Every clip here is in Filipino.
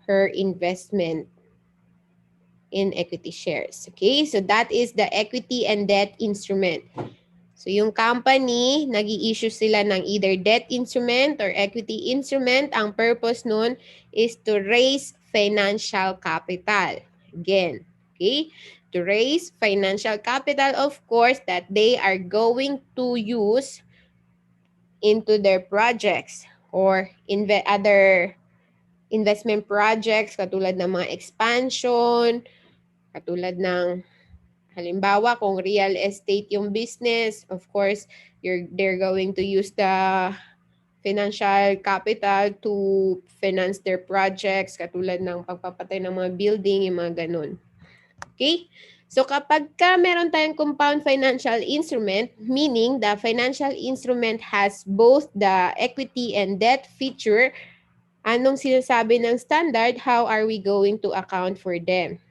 her investment in equity shares. Okay, so that is the equity and debt instrument. So yung company, nag-i-issue sila ng either debt instrument or equity instrument. Ang purpose nun is to raise financial capital. Again, okay? To raise financial capital, of course, that they are going to use into their projects or other investment projects katulad ng mga expansion, katulad ng halimbawa kung real estate yung business, of course, they're going to use the financial capital to finance their projects katulad ng pagpapatay ng mga building, yung mga ganun. Okay? So kapag meron tayong compound financial instrument, meaning the financial instrument has both the equity and debt feature, anong sinasabi ng standard? How are we going to account for them?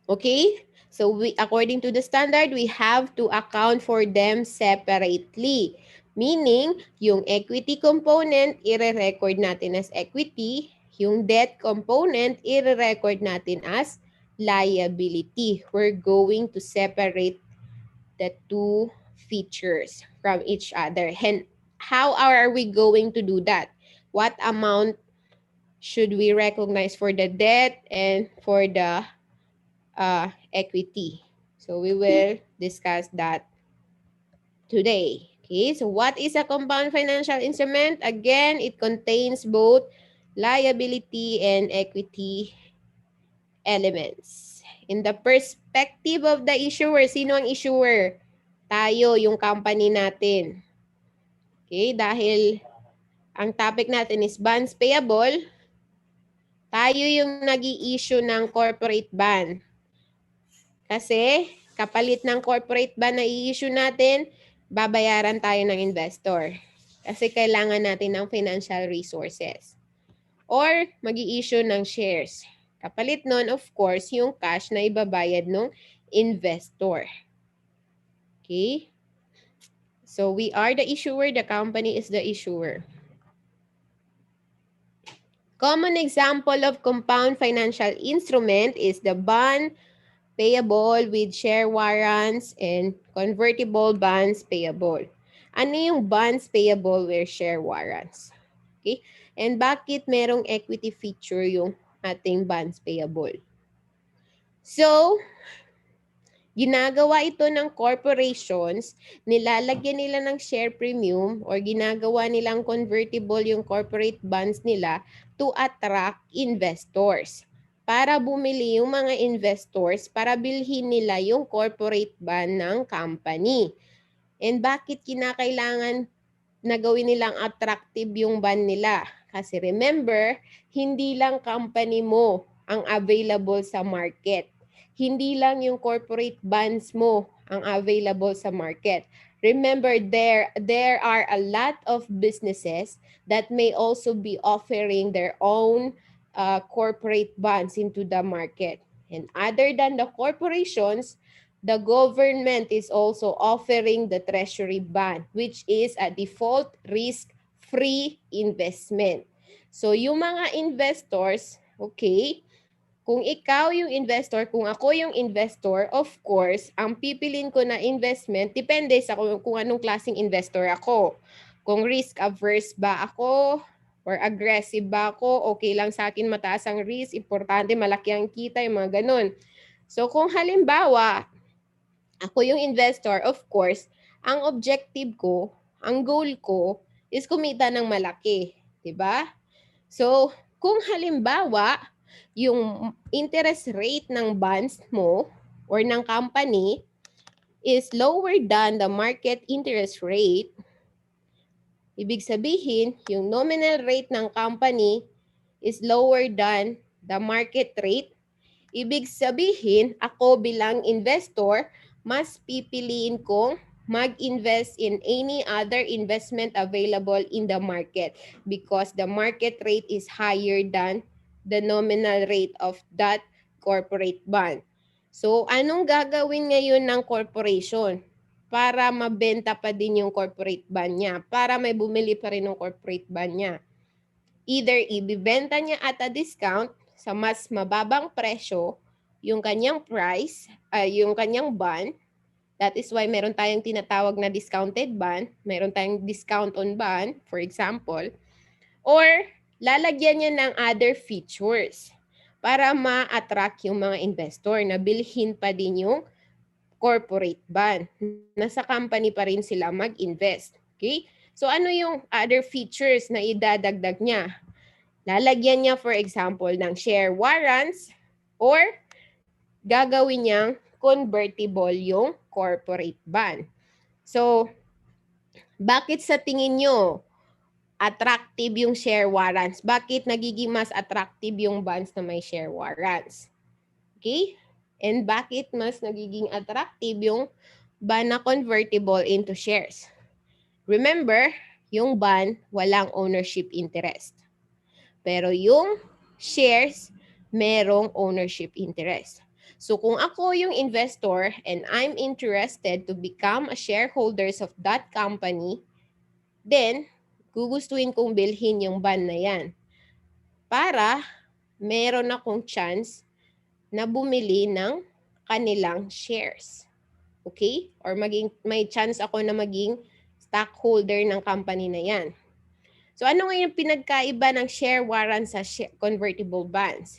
Okay? So according to the standard, we have to account for them separately. Meaning, yung equity component, i-record natin as equity. Yung debt component, i-record natin as liability. We're going to separate the two features from each other. And how are we going to do that? What amount should we recognize for the debt and for the equity? So we will discuss that today. Okay, so what is a compound financial instrument? Again, it contains both liability and equity elements. In the perspective of the issuer, sino ang issuer? Tayo, yung company natin. Okay, dahil ang topic natin is bonds payable, tayo yung nag-i-issue ng corporate bond. Kasi kapalit ng corporate bond na i-issue natin, babayaran tayo ng investor. Kasi kailangan natin ng financial resources. Or mag-i-issue ng shares. Kapalit nun, of course, yung cash na ibabayad ng investor. Okay? So we are the issuer, the company is the issuer. Common example of compound financial instrument is the bond payable with share warrants and convertible bonds payable. Ano yung bonds payable with share warrants? Okay? And bakit merong equity feature yung ating bonds payable? So, ginagawa ito ng corporations, nilalagyan nila ng share premium or ginagawa nilang convertible yung corporate bonds nila to attract investors. Para bumili yung mga investors para bilhin nila yung corporate bond ng company. And bakit kinakailangan na gawin nilang attractive yung bond nila? Kasi remember, hindi lang company mo ang available sa market. Hindi lang yung corporate bonds mo ang available sa market. Remember, there are a lot of businesses that may also be offering their own corporate bonds into the market. And other than the corporations, the government is also offering the treasury bond, which is a default risk-free investment. So yung mga investors, okay, kung ikaw yung investor, kung ako yung investor, of course, ang pipilin ko na investment, depende sa kung anong klaseng investor ako. Kung risk-averse ba ako, or aggressive ba ako, okay lang sa akin mataas ang risk, importante malaki ang kita, yung mga ganun. So kung halimbawa, ako yung investor, of course, ang objective ko, ang goal ko, is kumita ng malaki. Diba? So, kung halimbawa, yung interest rate ng bonds mo or ng company is lower than the market interest rate, ibig sabihin, yung nominal rate ng company is lower than the market rate, ibig sabihin, ako bilang investor, mas pipiliin kong mag-invest in any other investment available in the market because the market rate is higher than the nominal rate of that corporate bond. So, anong gagawin ngayon ng corporation? para mabenta pa din yung corporate bond niya, para may bumili pa rin ng corporate bond niya. Either ibibenta niya at a discount sa mas mababang presyo yung kanyang price, yung kanyang bond. That is why meron tayong tinatawag na discounted bond, meron tayong discount on bond, for example, or lalagyan niya ng other features para ma-attract yung mga investor na bilhin pa din yung corporate bond. Nasa company pa rin sila mag-invest. Okay? So ano yung other features na idadagdag niya? Lalagyan niya, for example, ng share warrants or gagawin niyang convertible yung corporate bond. So, bakit sa tingin nyo attractive yung share warrants? Bakit nagiging mas attractive yung bonds na may share warrants? Okay? And bakit mas nagiging attractive yung bond na convertible into shares? Remember, yung bond, walang ownership interest. Pero yung shares, merong ownership interest. So kung ako yung investor and I'm interested to become a shareholders of that company, then gugustuhin kong bilhin yung bond na yan para meron akong chance na bumili ng kanilang shares. Okay? Or may chance ako na maging stockholder ng company na yan. So ano nga yung pinagkaiba ng share warrants sa convertible bonds?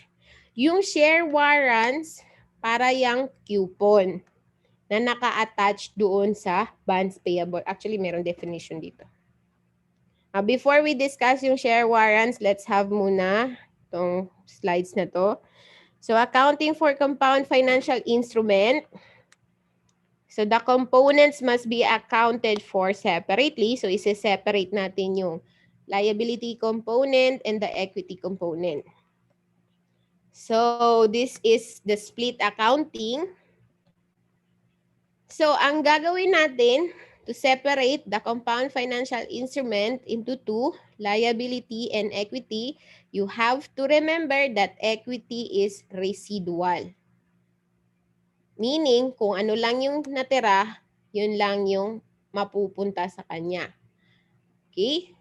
Yung share warrants para yung coupon na naka-attach doon sa bonds payable. Actually, meron definition dito. Before we discuss yung share warrants, let's have muna itong slides na to. So accounting for compound financial instrument. So the components must be accounted for separately. So isi-separate natin yung liability component and the equity component. So this is the split accounting. So ang gagawin natin to separate the compound financial instrument into two, liability and equity, you have to remember that equity is residual. Meaning, kung ano lang yung natira, yun lang yung mapupunta sa kanya. Okay?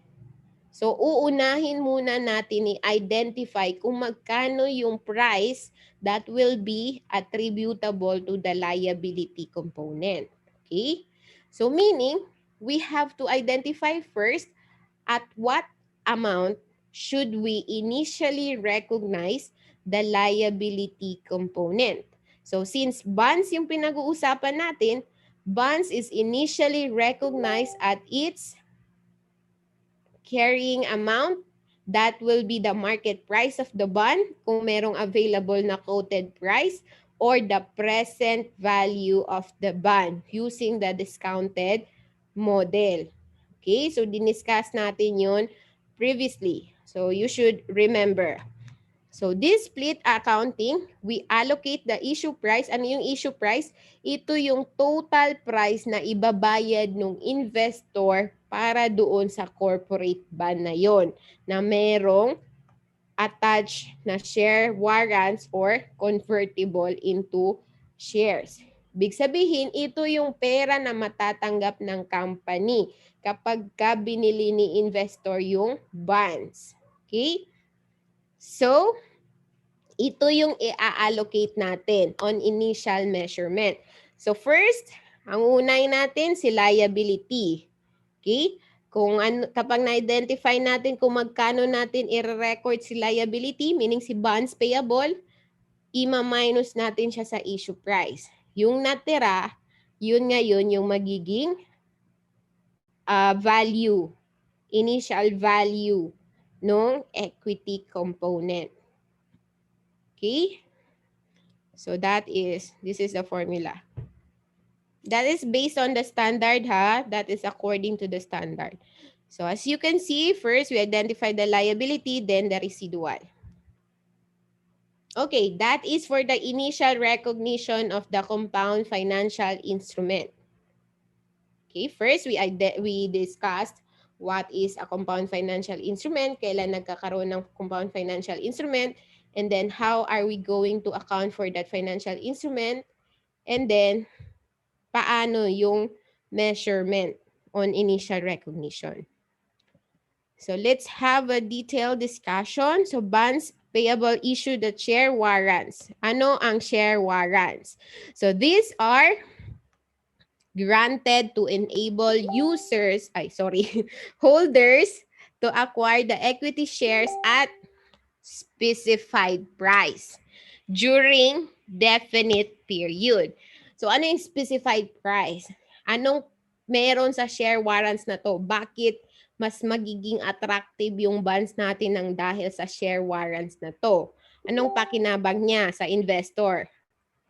So, uunahin muna natin i-identify kung magkano yung price that will be attributable to the liability component. Okay? So, meaning, we have to identify first at what amount should we initially recognize the liability component. So, since bonds yung pinag-uusapan natin, bonds is initially recognized at its carrying amount, that will be the market price of the bond, kung merong available na quoted price, or the present value of the bond using the discounted model. Okay, so diniscuss natin yun previously. So you should remember. So this split accounting, we allocate the issue price. Ano yung issue price? Ito yung total price na ibabayad ng investor para doon sa corporate bond na yon na merong attached na share warrants or convertible into shares. Big sabihin, ito yung pera na matatanggap ng company kapag binili ni investor yung bonds. Okay? So, ito yung i-allocate natin on initial measurement. So first, ang unay natin si liability. Okay? Kapag na-identify natin kung magkano natin i-record si liability, meaning si bonds payable, i-minus natin siya sa issue price. Yung natira, yun ngayon yung magiging value, initial value ng equity component. Okay? So this is the formula. That is based on the standard, ha? That is according to the standard. So as you can see, first we identify the liability, then the residual. Okay, that is for the initial recognition of the compound financial instrument. Okay, first we discussed what is a compound financial instrument, kailan nagkakaroon ng compound financial instrument, and then how are we going to account for that financial instrument, and then paano yung measurement on initial recognition. So let's have a detailed discussion. So bonds payable issue the share warrants. Ano ang share warrants? So these are granted to enable holders to acquire the equity shares at specified price during definite period. So ano yung specified price? Anong meron sa share warrants na to? Bakit mas magiging attractive yung bonds natin ng dahil sa share warrants na to? Anong pakinabang niya sa investor?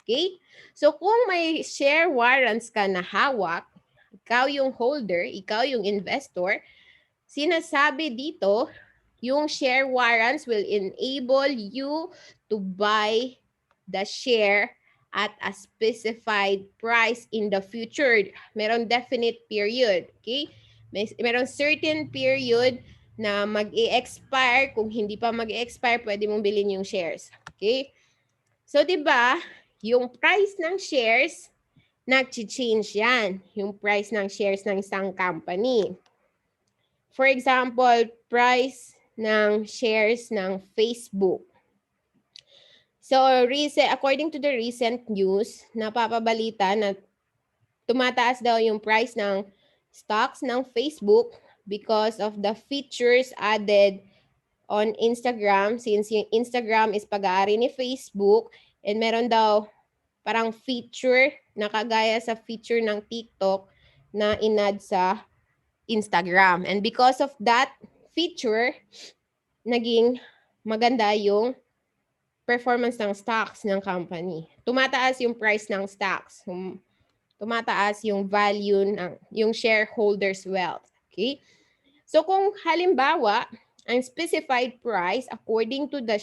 Okay? So kung may share warrants ka na hawak, ikaw yung holder, ikaw yung investor, sinasabi dito, yung share warrants will enable you to buy the share at a specified price in the future. Meron definite period. Okay? Meron certain period na mag-i-expire. Kung hindi pa mag-i-expire, pwede mong bilhin yung shares. Okay? So, di ba, yung price ng shares, nag-change yan. Yung price ng shares ng isang company. For example, price ng shares ng Facebook. So, according to the recent news, napapabalita na tumataas daw yung price ng stocks ng Facebook because of the features added on Instagram, since yung Instagram is pag-aari ni Facebook, and meron daw parang feature na kagaya sa feature ng TikTok na inad sa Instagram. And because of that feature, naging maganda yung performance ng stocks ng company. Tumataas yung price ng stocks. Tumataas yung value ng yung shareholders' wealth. Okay? So kung halimbawa, ang specified price according to the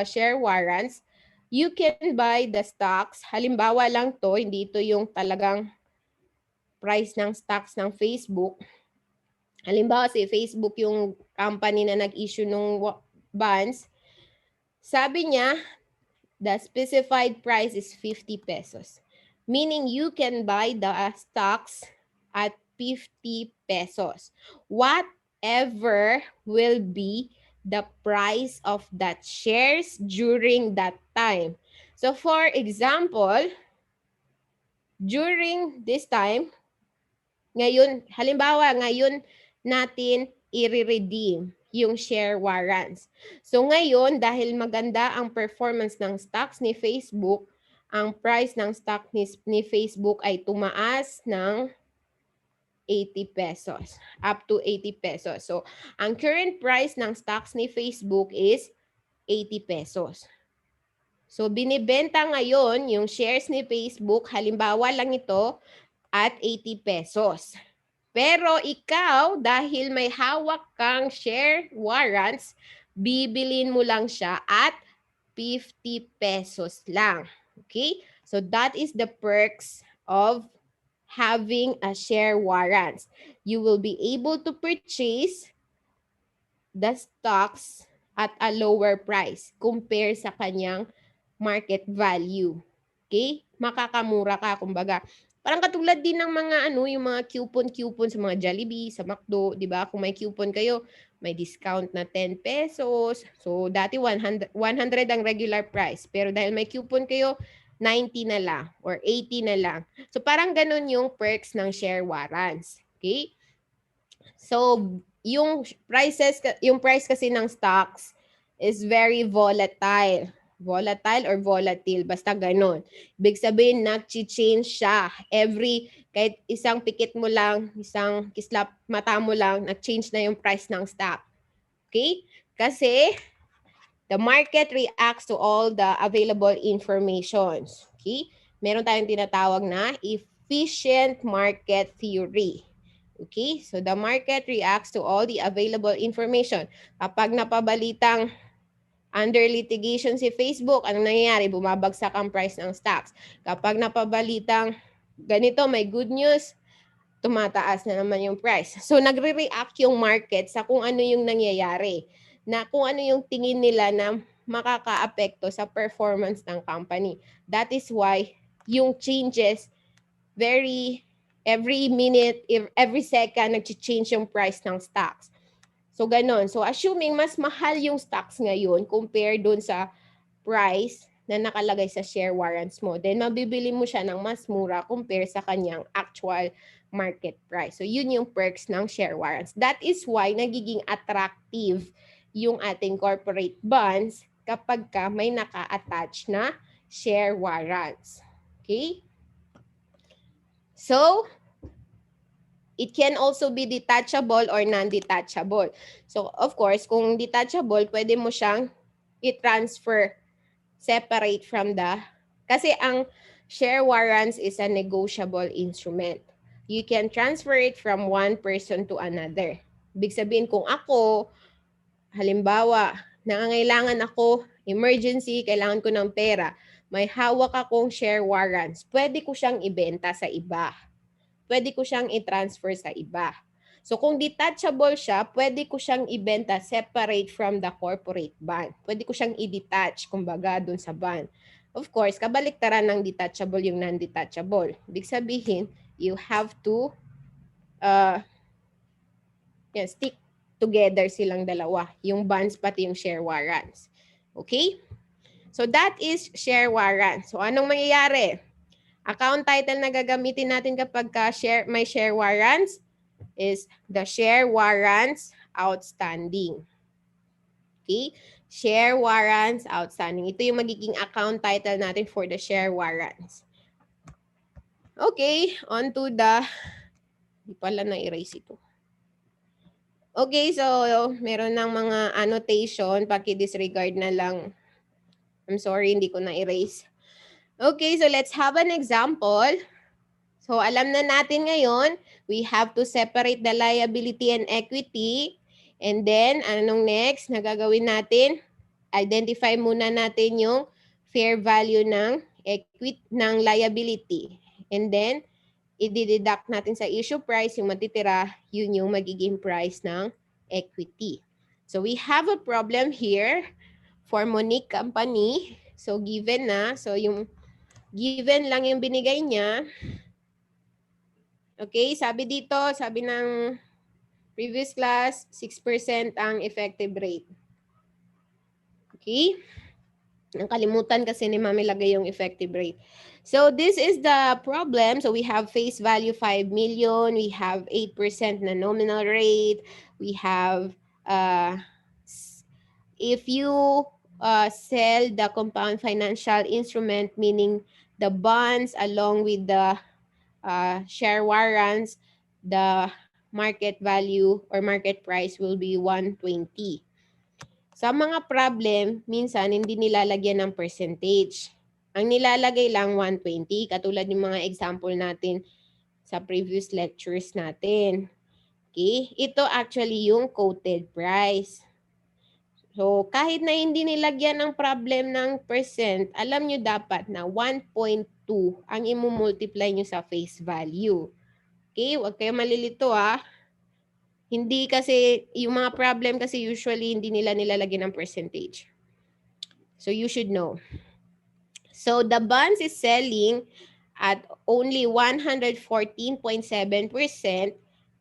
share warrants, you can buy the stocks. Halimbawa lang to, hindi ito yung talagang price ng stocks ng Facebook. Halimbawa, si Facebook yung company na nag-issue ng bonds. Sabi niya, the specified price is 50 pesos. Meaning you can buy the stocks at 50 pesos. Whatever will be the price of that shares during that time. So for example, during this time, ngayon, halimbawa, ngayon natin i-redeem yung share warrants. So ngayon, dahil maganda ang performance ng stocks ni Facebook, ang price ng stock ni Facebook ay tumaas ng 80 pesos, up to 80 pesos. So, ang current price ng stocks ni Facebook is 80 pesos. So, binibenta ngayon yung shares ni Facebook, halimbawa lang ito, at 80 pesos. Pero ikaw, dahil may hawak kang share warrants, bibilin mo lang siya at 50 pesos lang. Okay? So that is the perks of having a share warrants. You will be able to purchase the stocks at a lower price compare sa kanyang market value. Okay? Makakamura ka, kumbaga. Parang katulad din ng mga yung mga coupon sa mga Jollibee, sa McDo, 'di ba? Kung may coupon kayo, may discount na 10 pesos. So dati 100 ang regular price, pero dahil may coupon kayo, 90 na lang or 80 na lang. So parang ganun yung perks ng share warrants. Okay? So yung price kasi ng stocks is very volatile. Volatile or volatile, basta ganun. Ibig sabihin, nag-change siya. Kahit isang pikit mo lang, isang kislap mata mo lang, nag-change na yung price ng stock. Okay? Kasi, the market reacts to all the available informations. Okay? Meron tayong tinatawag na efficient market theory. Okay? So, the market reacts to all the available information. Kapag napabalitang under litigation si Facebook, anong nangyayari? Bumabagsak ang price ng stocks. Kapag napabalitang ganito, may good news, tumataas na naman yung price. So, nagre-react yung market sa kung ano yung nangyayari. Na kung ano yung tingin nila na makaka-apekto sa performance ng company. That is why yung changes very every minute, every second, nag-change yung price ng stocks. So, ganon. So, assuming mas mahal yung stocks ngayon compare dun sa price na nakalagay sa share warrants mo, then mabibili mo siya ng mas mura compare sa kanyang actual market price. So, yun yung perks ng share warrants. That is why nagiging attractive yung ating corporate bonds kapag ka may naka-attach na share warrants. Okay? So, it can also be detachable or non-detachable. So, of course, kung detachable, pwede mo siyang i-transfer separate from the, kasi ang share warrants is a negotiable instrument. You can transfer it from one person to another. Ibig sabihin, kung ako, halimbawa, nangangailangan ako, emergency, kailangan ko ng pera, may hawak akong share warrants, pwede ko siyang ibenta sa iba. Pwede ko siyang i-transfer sa iba. So kung detachable siya, pwede ko siyang ibenta separate from the corporate bond. Pwede ko siyang i-detach, kumbaga, dun sa bond. Of course, kabaliktaran ng detachable yung non-detachable. Ibig sabihin, you have to stick together silang dalawa. Yung bonds pati yung share warrants. Okay? So that is share warrants. So anong mangyayari? Account title na gagamitin natin kapag may share warrants is the share warrants outstanding. Okay? Share warrants outstanding. Ito yung magiging account title natin for the share warrants. Okay, on to the, di pala na-erase ito. Okay, so meron ng mga annotation, paki-disregard na lang. I'm sorry, hindi ko na-erase. Okay, so let's have an example. So alam na natin ngayon, we have to separate the liability and equity. And then, anong next na gagawin natin? Identify muna natin yung fair value ng equity ng liability. And then, i-deduct natin sa issue price, yung matitira, yun yung magiging price ng equity. So we have a problem here for Monique Company. So given na, so yung given lang yung binigay niya. Okay, sabi dito, sabi ng previous class, 6% ang effective rate. Okay? Nakalimutan kasi ni Mami lagay yung effective rate. So this is the problem. So we have face value 5 million. We have 8% na nominal rate. We have, if you sell the compound financial instrument, meaning the bonds along with the share warrants, the market value or market price will be 120. Sa mga problem, minsan hindi nilalagyan ng percentage. Ang nilalagay lang 120, katulad ng mga example natin sa previous lectures natin. Okay? Ito actually yung quoted price. So, kahit na hindi nilagyan ng problem ng percent, alam nyo dapat na 1.2 ang imumultiply nyo sa face value. Okay? Huwag kayo malilito ha. Hindi kasi, yung mga problem kasi usually hindi nila nilalagyan ng percentage. So you should know. So the bonds is selling at only 114.7%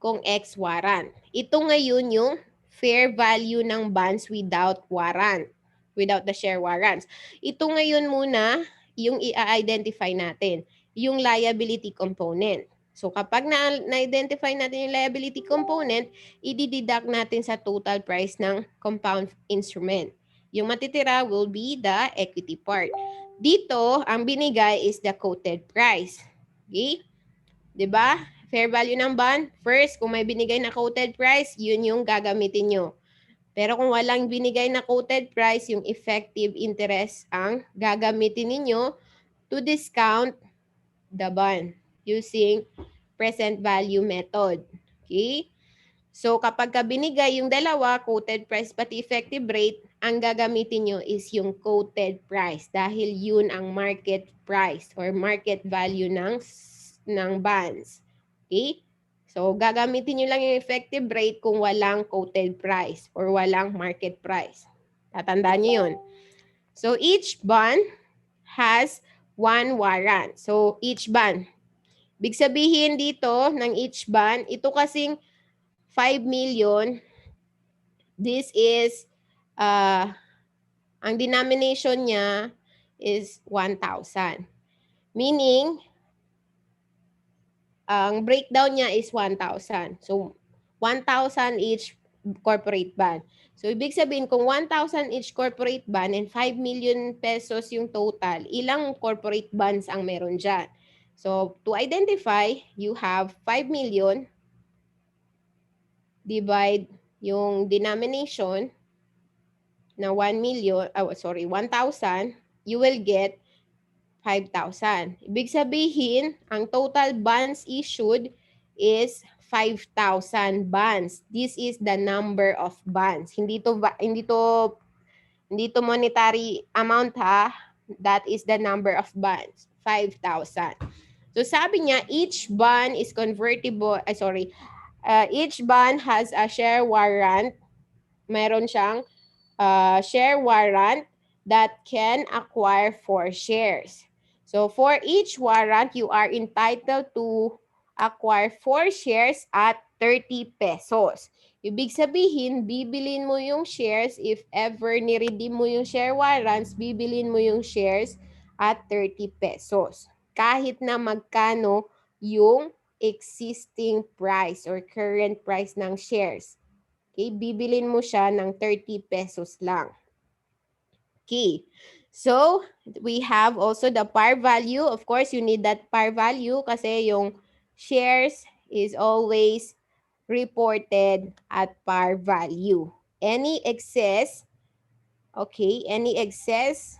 kung ex warrant. Ito ngayon yung fair value ng bonds without warrant, without the share warrants. Ito ngayon muna yung i-identify natin, yung liability component. So kapag na-identify natin yung liability component, i-deduct natin sa total price ng compound instrument. Yung matitira will be the equity part. Dito, ang binigay is the quoted price. Okay? 'Di ba? Fair value ng bond, first, kung may binigay na quoted price, yun yung gagamitin nyo. Pero kung walang binigay na quoted price, yung effective interest ang gagamitin ninyo to discount the bond using present value method. Okay? So kapag ka binigay yung dalawa, quoted price pati effective rate, ang gagamitin nyo is yung quoted price dahil yun ang market price or market value ng bonds. Okay? So gagamitin nyo lang yung effective rate kung walang quoted price or walang market price. Tatandaan nyo yun. So each bond has one warrant. So each bond, Big sabihin dito ng each bond, ito kasing 5 million, this is, ang denomination niya is 1,000. Meaning, ang breakdown niya is 1,000. So, 1,000 each corporate bond. So, ibig sabihin, kung 1,000 each corporate bond and 5 million pesos yung total, ilang corporate bonds ang meron dyan? So, to identify, you have 5 million, divide yung denomination na 1 million, 1,000, you will get 5,000. Ibig sabihin, ang total bonds issued is 5,000 bonds. This is the number of bonds. Hindi to monetary amount ha. That is the number of bonds. 5,000. So sabi niya, each bond is convertible, each bond has a share warrant. Meron siyang share warrant that can acquire 4 shares. So for each warrant, you are entitled to acquire 4 shares at 30 pesos. Ibig sabihin, bibilin mo yung shares, if ever ni-redeem mo yung share warrants, bibilin mo yung shares at 30 pesos. Kahit na magkano yung existing price or current price ng shares. Okay, bibilin mo siya ng 30 pesos lang. Okay, so we have also the par value. Of course, you need that par value kasi yung shares is always reported at par value. Any excess, any excess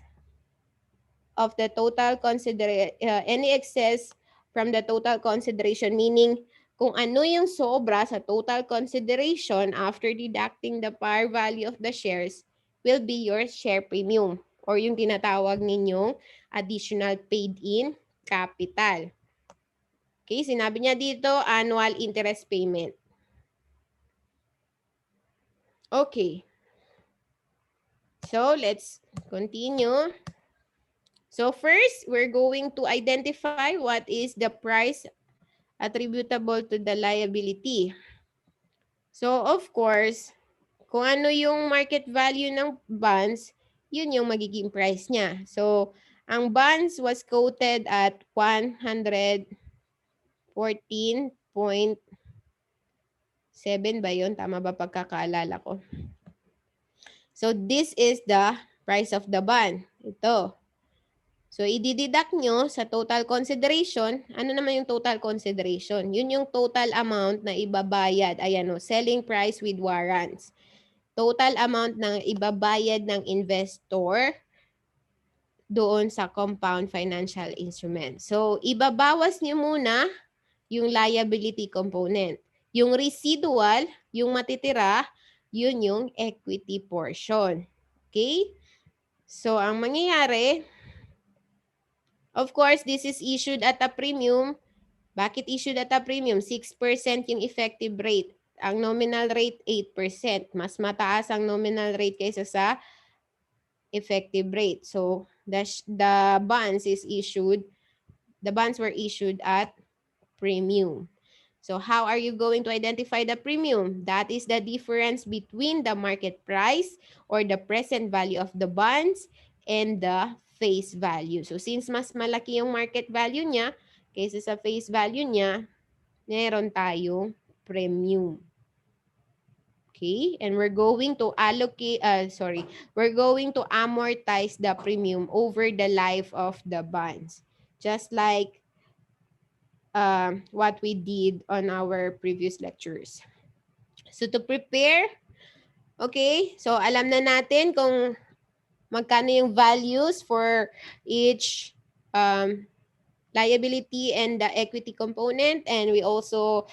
of the total any excess from the total consideration, meaning kung ano yung sobra sa total consideration after deducting the par value of the shares will be your share premium or yung tinatawag ninyong additional paid-in capital. Okay, sinabi niya dito, annual interest payment. Okay. So, let's continue. So, first, we're going to identify what is the price attributable to the liability. So, of course, kung ano yung market value ng bonds, yun yung magiging price niya. So, ang bonds was quoted at 114.7 ba yun? Tama ba pagkakaalala ko? So, this is the price of the bond. Ito. So, i-deduct nyo sa total consideration. Ano naman yung total consideration? Yun yung total amount na ibabayad. Ayan o, selling price with warrants. Total amount na ibabayad ng investor doon sa compound financial instrument. So, ibabawas nyo muna yung liability component. Yung residual, yung matitira, yun yung equity portion. Okay? So, ang mangyayari, of course, this is issued at a premium. Bakit issued at a premium? 6% yung effective rate. Ang nominal rate, 8%. Mas mataas ang nominal rate kaysa sa effective rate. So, the bonds were issued at premium. So, how are you going to identify the premium? That is the difference between the market price or the present value of the bonds and the face value. So, since mas malaki yung market value niya kaysa sa face value niya, meron tayong premium. Okay? And we're going to we're going to amortize the premium over the life of the bonds. Just like what we did on our previous lectures. So to prepare, okay, so alam na natin kung magkano yung values for each liability and the equity component, and we also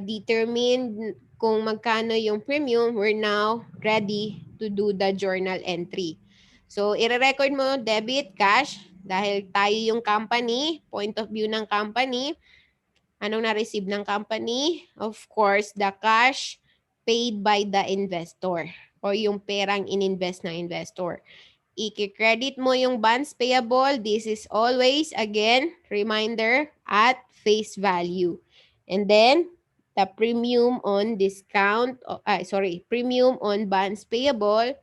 determined kung magkano yung premium. We're now ready to do the journal entry. So, i-record mo debit, cash, dahil tayo yung company, point of view ng company. Anong na-receive ng company? Of course, the cash paid by the investor or yung perang ininvest ng investor. i-credit mo yung bonds payable. This is always, again, reminder, at face value. And then, the premium on discount, premium on bonds payable,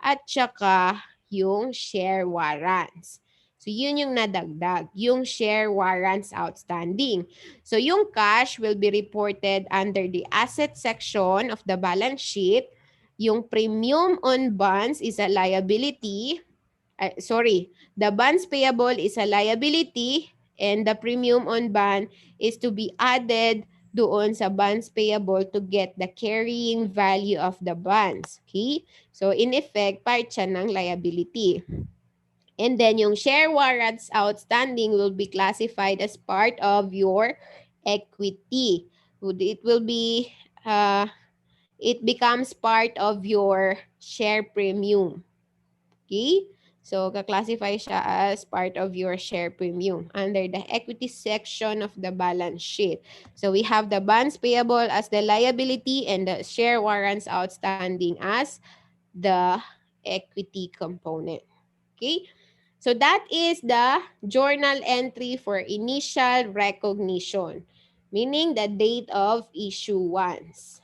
at saka yung share warrants. So, yun yung nadagdag, yung share warrants outstanding. So, yung cash will be reported under the asset section of the balance sheet. Yung premium on bonds is a liability. The bonds payable is a liability and the premium on bond is to be added doon sa bonds payable to get the carrying value of the bonds. Okay? So, in effect, part siya ng liability. And then, yung share warrants outstanding will be classified as part of your equity. It will be, it becomes part of your share premium. Okay? So, ka-classify siya as part of your share premium under the equity section of the balance sheet. So, we have the bonds payable as the liability and the share warrants outstanding as the equity component. Okay? So, that is the journal entry for initial recognition, meaning the date of issuance.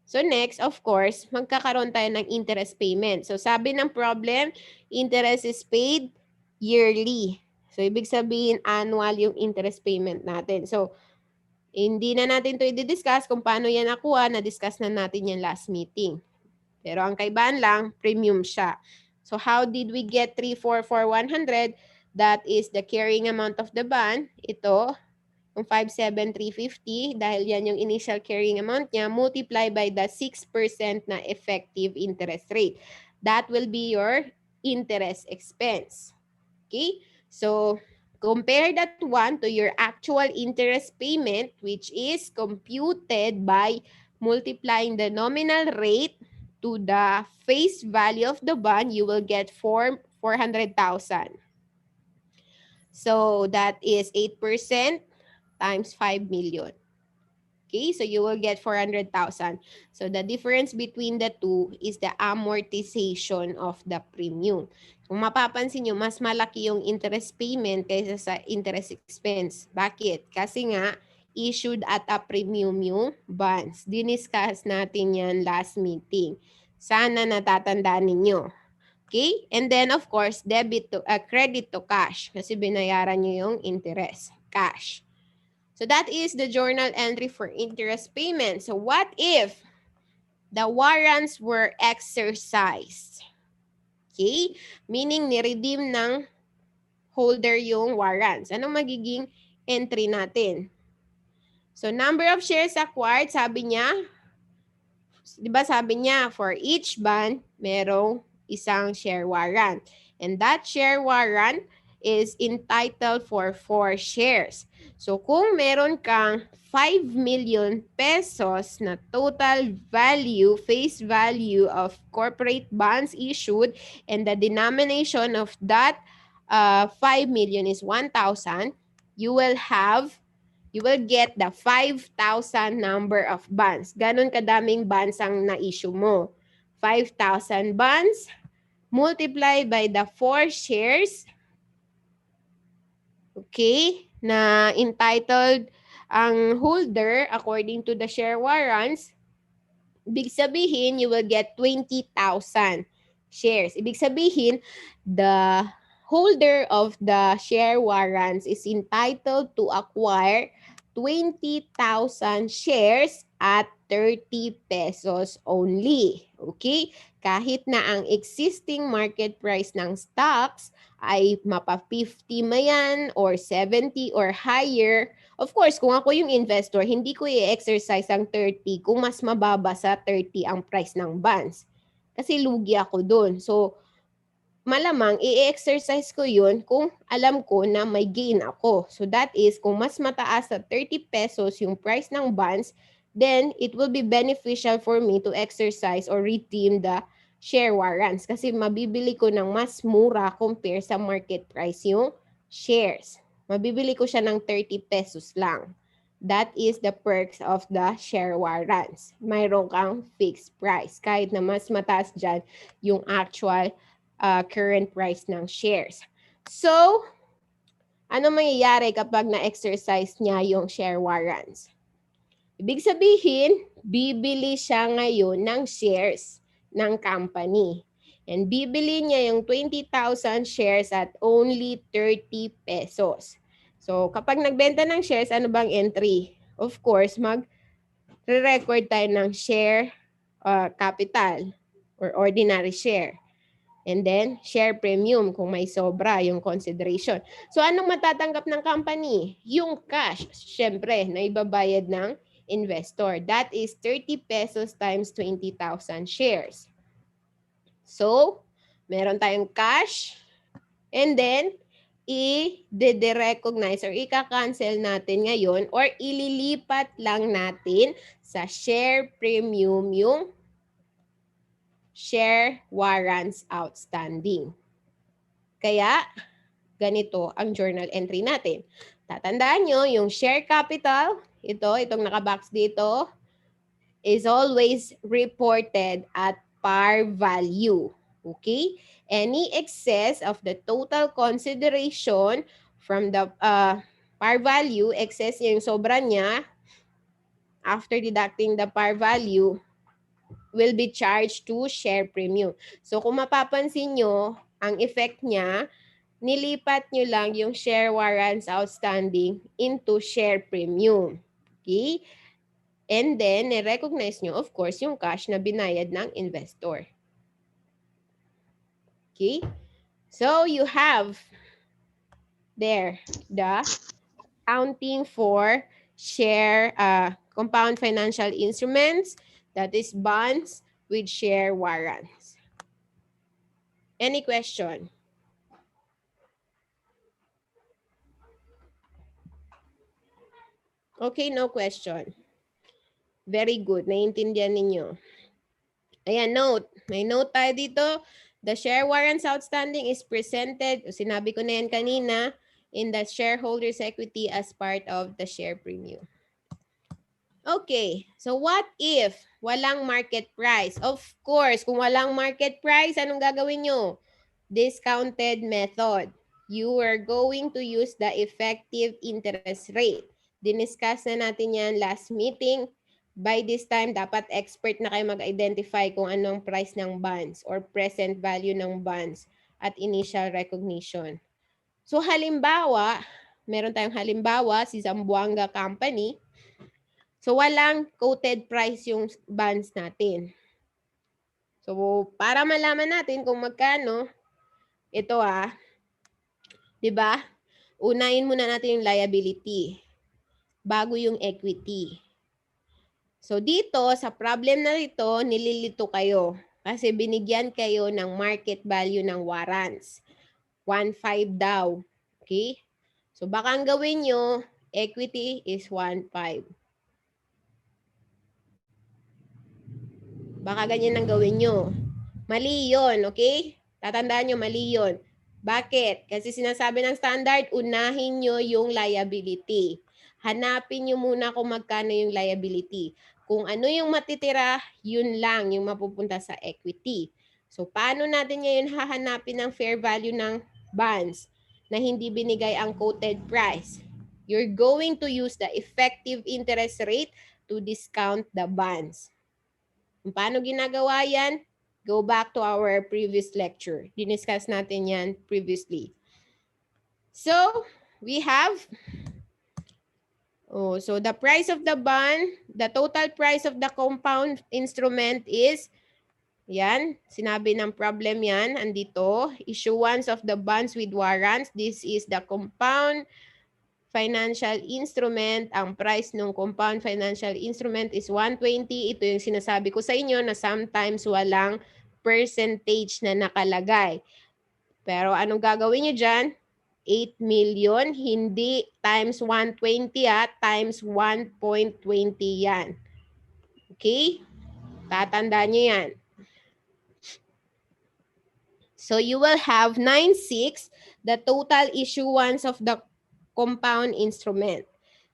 So next, of course, magkakaroon tayo ng interest payment. So sabi ng problem, interest is paid yearly. So ibig sabihin annual yung interest payment natin. So hindi na natin to i-discuss kung paano yan nakuha, na-discuss na natin yan last meeting. Pero ang kaibahan lang, premium siya. So how did we get 344,100? That is the carrying amount of the bond. Ito, yung 5,7,350, dahil yan yung initial carrying amount niya, multiply by the 6% na effective interest rate. That will be your interest expense. Okay? So, compare that one to your actual interest payment, which is computed by multiplying the nominal rate to the face value of the bond. You will get 400,000. So, that is 8% times 5 million. Okay, so you will get 400,000. So the difference between the two is the amortization of the premium. Kung mapapansin nyo, mas malaki yung interest payment kaysa sa interest expense. Bakit? Kasi nga, issued at a premium yung bonds. Diniscuss natin yan last meeting. Sana natatandaan ninyo. Okay? And then, of course, credit to cash. Kasi binayaran nyo yung interest. Cash. So that is the journal entry for interest payment. So what if the warrants were exercised? Okay? Meaning, ni-redeem ng holder yung warrants. Anong magiging entry natin? So number of shares acquired, sabi niya, di ba sabi niya, for each bond, merong isang share warrant. And that share warrant is entitled for 4 shares. So kung meron kang 5 million pesos na total value, face value of corporate bonds issued, and the denomination of that 5 million is 1,000, you will get the 5,000 number of bonds. Ganon kadaming bonds ang na-issue mo. 5,000 bonds multiplied by the 4 shares, okay, na entitled ang holder according to the share warrants. Ibig sabihin, you will get 20,000 shares. Ibig sabihin, the holder of the share warrants is entitled to acquire 20,000 shares at 30 pesos only. Okay? Kahit na ang existing market price ng stocks ay mapa 50 mayan or 70 or higher. Of course, kung ako yung investor, hindi ko i-exercise ang 30 kung mas mababa sa 30 ang price ng bonds. Kasi lugi ako dun. So, malamang i-exercise ko yun kung alam ko na may gain ako. So, that is, kung mas mataas sa 30 pesos yung price ng bonds, then it will be beneficial for me to exercise or redeem the share warrants. Kasi mabibili ko ng mas mura compare sa market price yung shares. Mabibili ko siya ng 30 pesos lang. That is the perks of the share warrants. Mayroon kang fixed price. Kahit na mas mataas dyan yung actual current price ng shares. So, ano mangyayari kapag na-exercise niya yung share warrants? Ibig sabihin, bibili siya ngayon ng shares ng company. And bibili niya yung 20,000 shares at only 30 pesos. So, kapag nagbenta ng shares, ano bang entry? Of course, mag-record tayo ng share capital or ordinary share. And then, share premium kung may sobra yung consideration. So, anong matatanggap ng company? Yung cash, syempre, na ibabayad ng investor. That is 30 pesos times 20,000 shares. So, meron tayong cash and then, i-de-recognize or ika-cancel natin ngayon or ililipat lang natin sa share premium yung share warrants outstanding. Kaya, ganito ang journal entry natin. Tatandaan nyo, yung share capital, itong nakabox dito, is always reported at par value. Okay? Any excess of the total consideration from the par value, excess yung sobra niya, after deducting the par value, will be charged to share premium. So kung mapapansin nyo, ang effect niya, nilipat nyo lang yung share warrants outstanding into share premium. Okay? And then, recognize nyo, of course, yung cash na binayad ng investor. Okay? So, you have there the accounting for share compound financial instruments, that is bonds with share warrants. Any question? Okay, no question. Very good. Naiintindihan ninyo. Ayan, note. May note tayo dito. The share warrants outstanding is presented, sinabi ko na yan kanina, in the shareholders' equity as part of the share premium. Okay, so what if walang market price? Of course, kung walang market price, anong gagawin nyo? Discounted method. You are going to use the effective interest rate. Diniscuss na natin yan last meeting. By this time, dapat expert na kayo mag-identify kung anong price ng bonds or present value ng bonds at initial recognition. So halimbawa, meron tayong halimbawa, si Zamboanga Company. So walang quoted price yung bonds natin. So para malaman natin kung magkano, ito 'di ba? Unahin muna natin yung liability bago yung equity. So dito sa problem na ito, nililito kayo kasi binigyan kayo ng market value ng warrants. 1.5 daw. Okay? So baka ang gawin nyo, equity is 1.5. Baka ganyan ang gawin nyo. Mali yun, okay? Tatandaan nyo, mali yun. Bakit? Kasi sinasabi ng standard, unahin nyo yung liability. Hanapin nyo muna kung magkano yung liability. Kung ano yung matitira, yun lang yung mapupunta sa equity. So, paano natin ngayon hahanapin ang fair value ng bonds na hindi binigay ang quoted price? You're going to use the effective interest rate to discount the bonds. Kung paano ginagawa yan? Go back to our previous lecture. Diniscuss natin yan previously. So, we have, so the price of the bond, the total price of the compound instrument is, yan, sinabi ng problem yan, andito, issuance of the bonds with warrants. This is the compound financial instrument. Ang price ng compound financial instrument is 120. Ito yung sinasabi ko sa inyo na sometimes walang percentage na nakalagay. Pero anong gagawin nyo dyan? 8 million, hindi times 120 times 1.20 yan. Okay? Tatandaan nyo yan. So you will have 9.6, the total issuance of the compound instrument.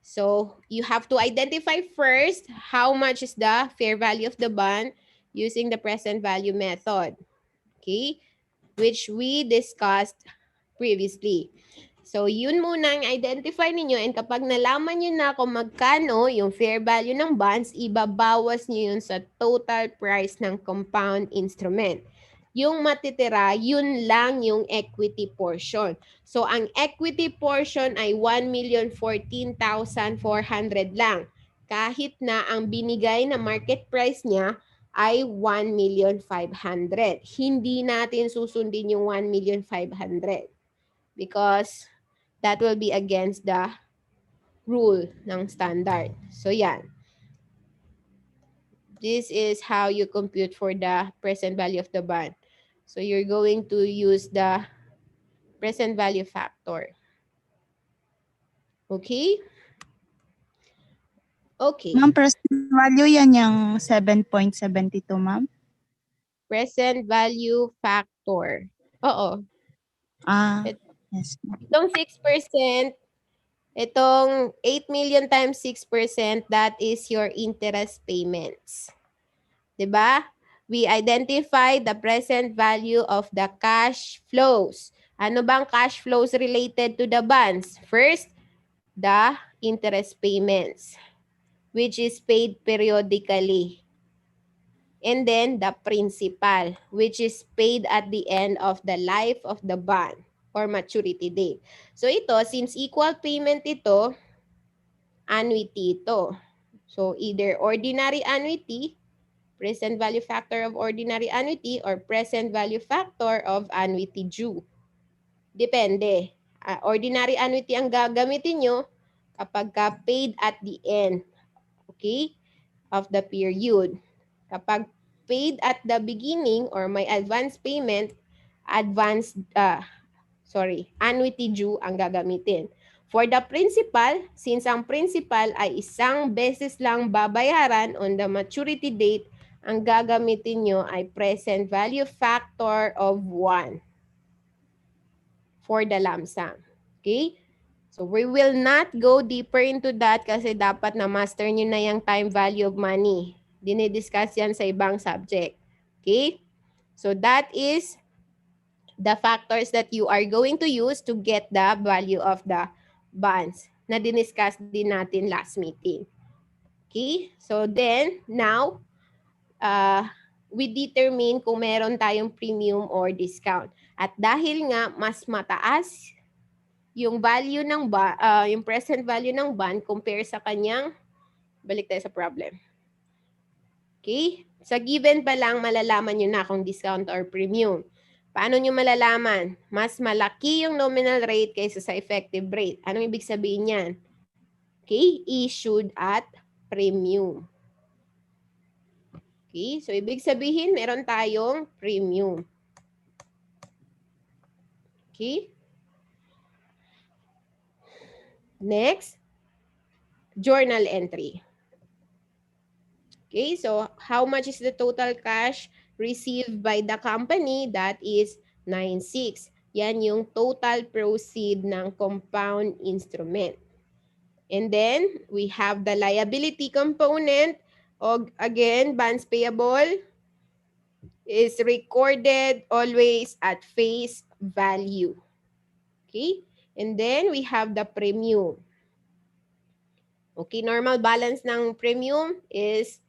So you have to identify first how much is the fair value of the bond using the present value method. Okay? which we discussed previously. So, yun muna ang identify ninyo, and kapag nalaman nyo na kung magkano yung fair value ng bonds, ibabawas nyo yun sa total price ng compound instrument. Yung matitira, yun lang yung equity portion. So, ang equity portion ay 1,014,400 lang. Kahit na ang binigay na market price niya ay 1,500,000. Hindi natin susundin yung 1,500,000 because that will be against the rule ng standard. So, yan. This is how you compute for the present value of the bond. So, you're going to use the present value factor. Okay? Okay. Ma'am, present value yan yung 7.72, ma'am? Present value factor. Oo. Yes. Itong 6%, itong 8 million times 6%, that is your interest payments. Diba? We identify the present value of the cash flows. Ano bang cash flows related to the bonds? First, the interest payments, which is paid periodically. And then the principal, which is paid at the end of the life of the bond or maturity date. So ito, since equal payment ito, annuity ito. So either ordinary annuity, present value factor of ordinary annuity, or present value factor of annuity due. Depende. Ordinary annuity ang gagamitin nyo kapag paid at the end, okay, of the period. Kapag paid at the beginning or may advance payment, annuity due ang gagamitin. For the principal, since ang principal ay isang beses lang babayaran on the maturity date, ang gagamitin nyo ay present value factor of 1 for the lump sum. Okay? So we will not go deeper into that kasi dapat na-master nyo na yung time value of money. Dinidiscuss yan sa ibang subject. Okay? So that is the factors that you are going to use to get the value of the bonds na diniscuss din natin last meeting. Okay? So then, now, we determine kung meron tayong premium or discount. At dahil nga mas mataas yung value ng yung present value ng bond compare sa kanyang, balik tayo sa problem. Okay? Sa given pa lang, malalaman nyo na kung discount or premium. Paano nyo malalaman? Mas malaki yung nominal rate kaysa sa effective rate. Anong ibig sabihin yan? Okay? Issued at premium. Okay? So, ibig sabihin, meron tayong premium. Okay? Next, journal entry. Okay, so how much is the total cash received by the company? That is 9.6. Yan yung total proceed ng compound instrument. And then, we have the liability component. Again, bonds payable is recorded always at face value. Okay? And then, we have the premium. Okay, normal balance ng premium is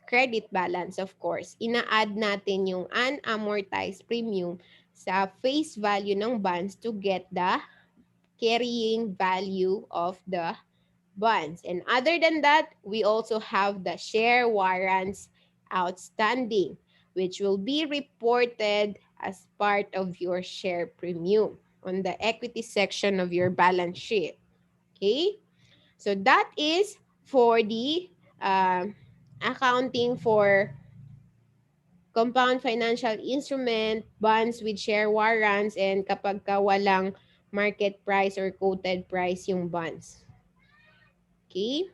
credit balance, of course. Ina-add natin yung unamortized premium sa face value ng bonds to get the carrying value of the bonds. And other than that, we also have the share warrants outstanding, which will be reported as part of your share premium on the equity section of your balance sheet. Okay? So that is for the accounting for compound financial instrument, bonds with share warrants, and kapag ka walang market price or quoted price yung bonds. Okay?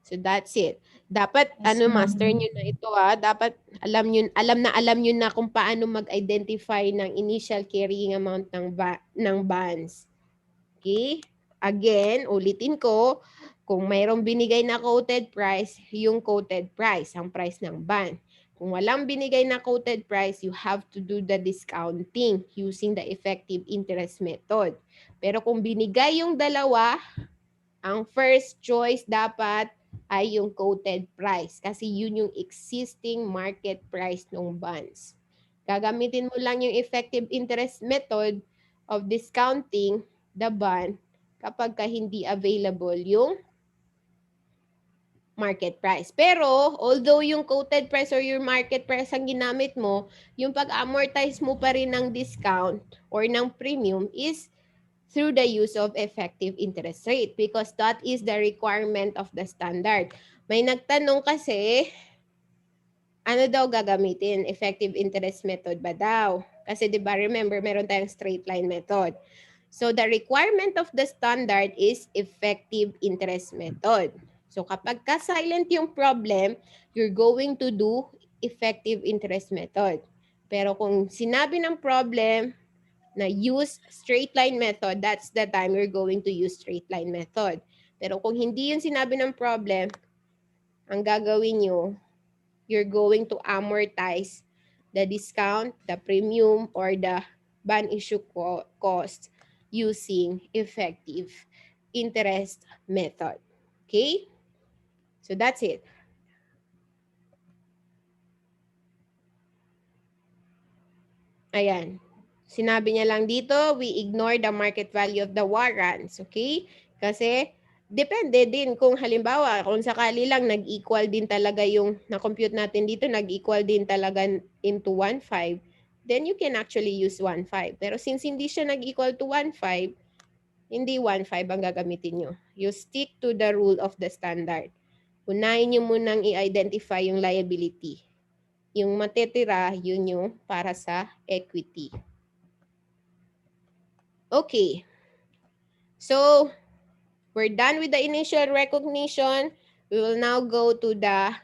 So that's it. Dapat Yes, master niyo na ito Dapat alam niyo na kung paano mag-identify ng initial carrying amount ng bonds. Okay? Again, ulitin ko, kung mayroong binigay na quoted price, yung quoted price, ang price ng bond. Kung walang binigay na quoted price, you have to do the discounting using the effective interest method. Pero kung binigay yung dalawa, ang first choice dapat ay yung quoted price kasi yun yung existing market price ng bonds. Gagamitin mo lang yung effective interest method of discounting the bond kapag hindi available yung market price. Pero, although yung quoted price or your market price ang ginamit mo, yung pag-amortize mo pa rin ng discount or ng premium is through the use of effective interest rate because that is the requirement of the standard. May nagtanong kasi, ano daw gagamitin? Effective interest method ba daw? Kasi 'di ba remember meron tayong straight line method. So the requirement of the standard is effective interest method. So kapag ka-silent yung problem, you're going to do effective interest method. Pero kung sinabi ng problem na use straight line method, that's the time you're going to use straight line method. Pero kung hindi yun sinabi ng problem, ang gagawin nyo, you're going to amortize the discount, the premium, or the bond issue cost using effective interest method. Okay? So that's it. Ayan. Sinabi niya lang dito, we ignore the market value of the warrants. Okay? Kasi depende din kung halimbawa, kung sakali lang nag-equal din talaga yung na-compute natin dito, nag-equal din talaga into 1.5, then you can actually use 1.5. Pero since hindi siya nag-equal to 1.5, hindi 1.5 ang gagamitin nyo. You stick to the rule of the standard. Unahin nyo munang i-identify yung liability. Yung matitira, yun yung para sa equity. Okay. So, we're done with the initial recognition. We will now go to the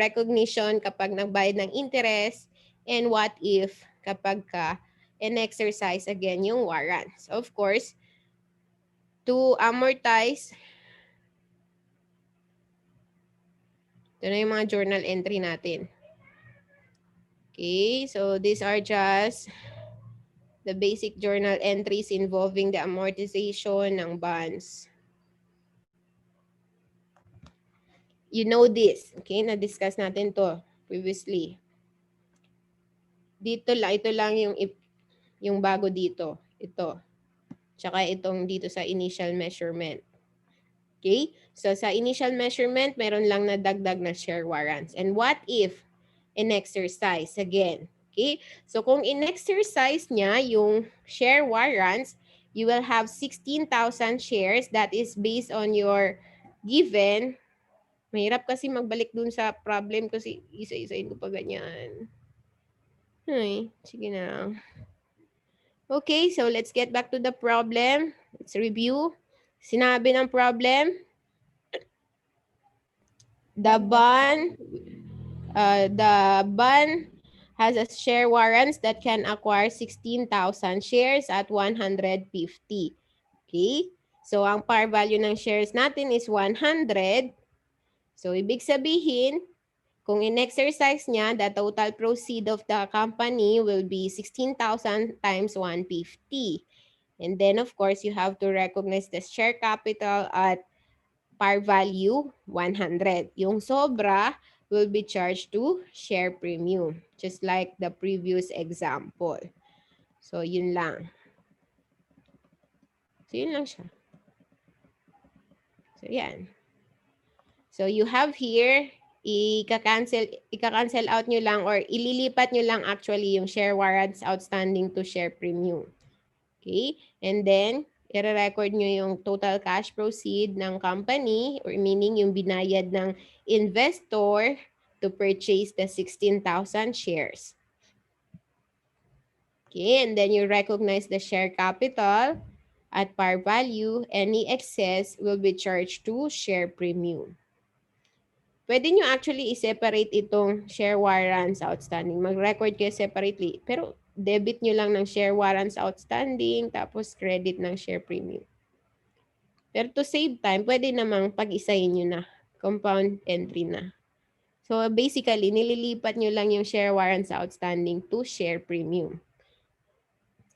recognition kapag nagbayad ng interest and what if kapag ka in-exercise again yung warrants. Of course, to amortize, ito na yung mga journal entry natin. Okay, so these are just the basic journal entries involving the amortization ng bonds. You know this, okay? Na-discuss natin to previously. Dito lang, ito lang yung bago dito. Ito. Tsaka itong dito sa initial measurement. Okay? So sa initial measurement, meron lang nadagdag na share warrants. And what if in-exercise again? Okay? So kung in-exercise niya yung share warrants, you will have 16,000 shares. That is based on your given. Mahirap kasi magbalik dun sa problem kasi isa-isain ko pa ganyan. Ay, sige na. Okay, so let's get back to the problem. Let's review. Sinabi ng problem, the bond has a share warrants that can acquire 16,000 shares at 150. Okay? So, ang par value ng shares natin is 100. So, ibig sabihin, kung in-exercise niya, the total proceed of the company will be 16,000 times 150. And then, of course, you have to recognize the share capital at par value 100. Yung sobra will be charged to share premium, just like the previous example. So, yun lang. So, yun lang siya. So, yan. So, you have here, ika-cancel out nyo lang or ililipat nyo lang actually yung share warrants outstanding to share premium. Okay? And then, i-record nyo yung total cash proceed ng company or meaning yung binayad ng investor to purchase the 16,000 shares. Okay, and then you recognize the share capital at par value. Any excess will be charged to share premium. Pwede nyo actually i-separate itong share warrants outstanding. Mag-record kayo separately. Pero debit nyo lang ng share warrants outstanding tapos credit ng share premium. Pero to save time, pwede namang pag-isahin nyo na. Compound entry na. So basically, nililipat nyo lang yung share warrants outstanding to share premium.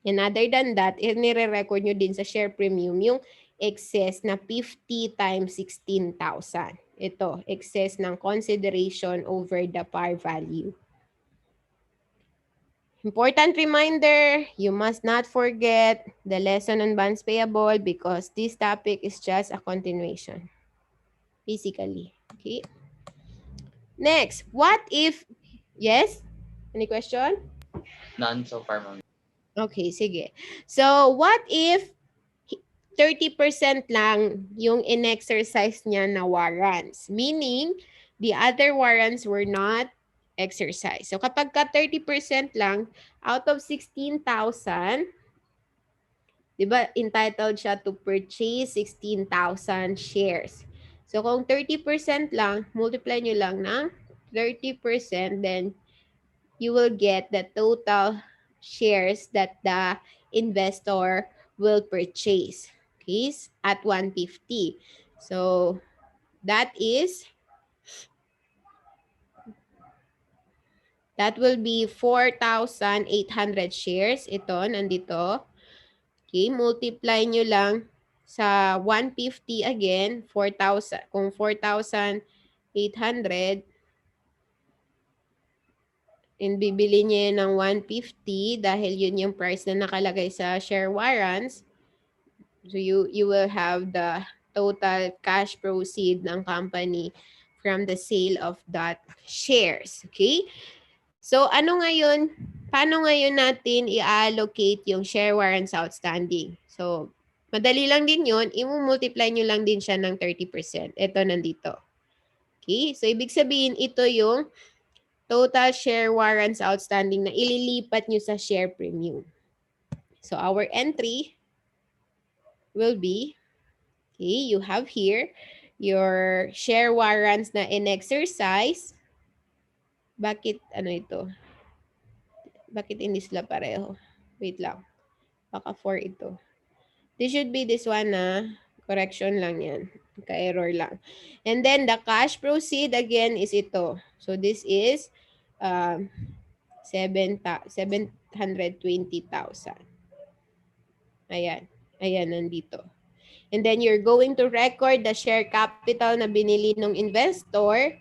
And other than that, nire-record nyo din sa share premium yung excess na 50 times 16,000. Ito, excess ng consideration over the par value. Important reminder, you must not forget the lesson on bonds payable because this topic is just a continuation. Basically. Okay. Next, what if, yes? Any question? None so far, ma'am. Okay, sige. So, what if 30% lang yung in-exercise niya na warrants? Meaning, the other warrants were not exercised. So, kapag ka 30% lang, out of 16,000, di ba, entitled siya to purchase 16,000 shares. So, kung 30% lang, multiply nyo lang ng 30%, then you will get the total shares that the investor will purchase, okay, at 150. So, that will be 4,800 shares. Ito, nandito. Okay, multiply nyo lang sa 150 again, 4,000. Kung 4,800, and bibili niya ng 150 dahil yun yung price na nakalagay sa share warrants. So you will have the total cash proceed ng company from the sale of that shares. Okay? So ano ngayon, paano ngayon natin i-allocate yung share warrants outstanding? So madali lang din yun, i-multiply nyo lang din siya ng 30%. Ito nandito. Okay? So ibig sabihin, ito yung total share warrants outstanding na ililipat nyo sa share premium. So our entry will be, okay, you have here your share warrants na in-exercise. Bakit ano ito? Bakit hindi sila pareho? Wait lang. Baka 4 ito. This should be this one na correction lang yan. Ka-error lang. And then the cash proceed again is ito. So this is 720,000. Ayan. Ayan, nandito. And then you're going to record the share capital na binili ng investor,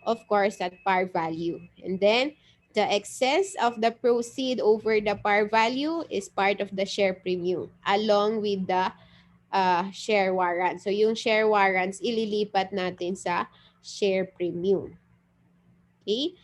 of course, at par value. And then the excess of the proceed over the par value is part of the share premium along with the share warrants. So yung share warrants, ililipat natin sa share premium. Okay?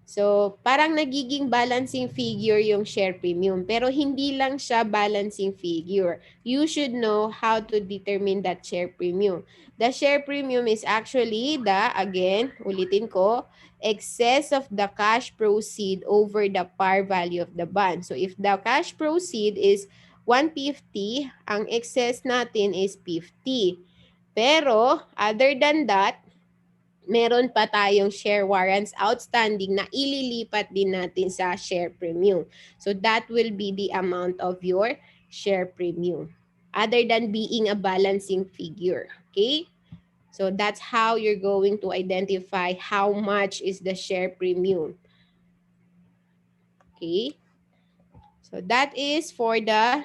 So, parang nagiging balancing figure yung share premium. Pero hindi lang siya balancing figure. You should know how to determine that share premium. The share premium is actually the, again, ulitin ko, excess of the cash proceed over the par value of the bond. So, if the cash proceed is 150, ang excess natin is 50. Pero, other than that, meron pa tayong share warrants outstanding na ililipat din natin sa share premium. So that will be the amount of your share premium other than being a balancing figure. Okay? So that's how you're going to identify how much is the share premium. Okay? So that is for the,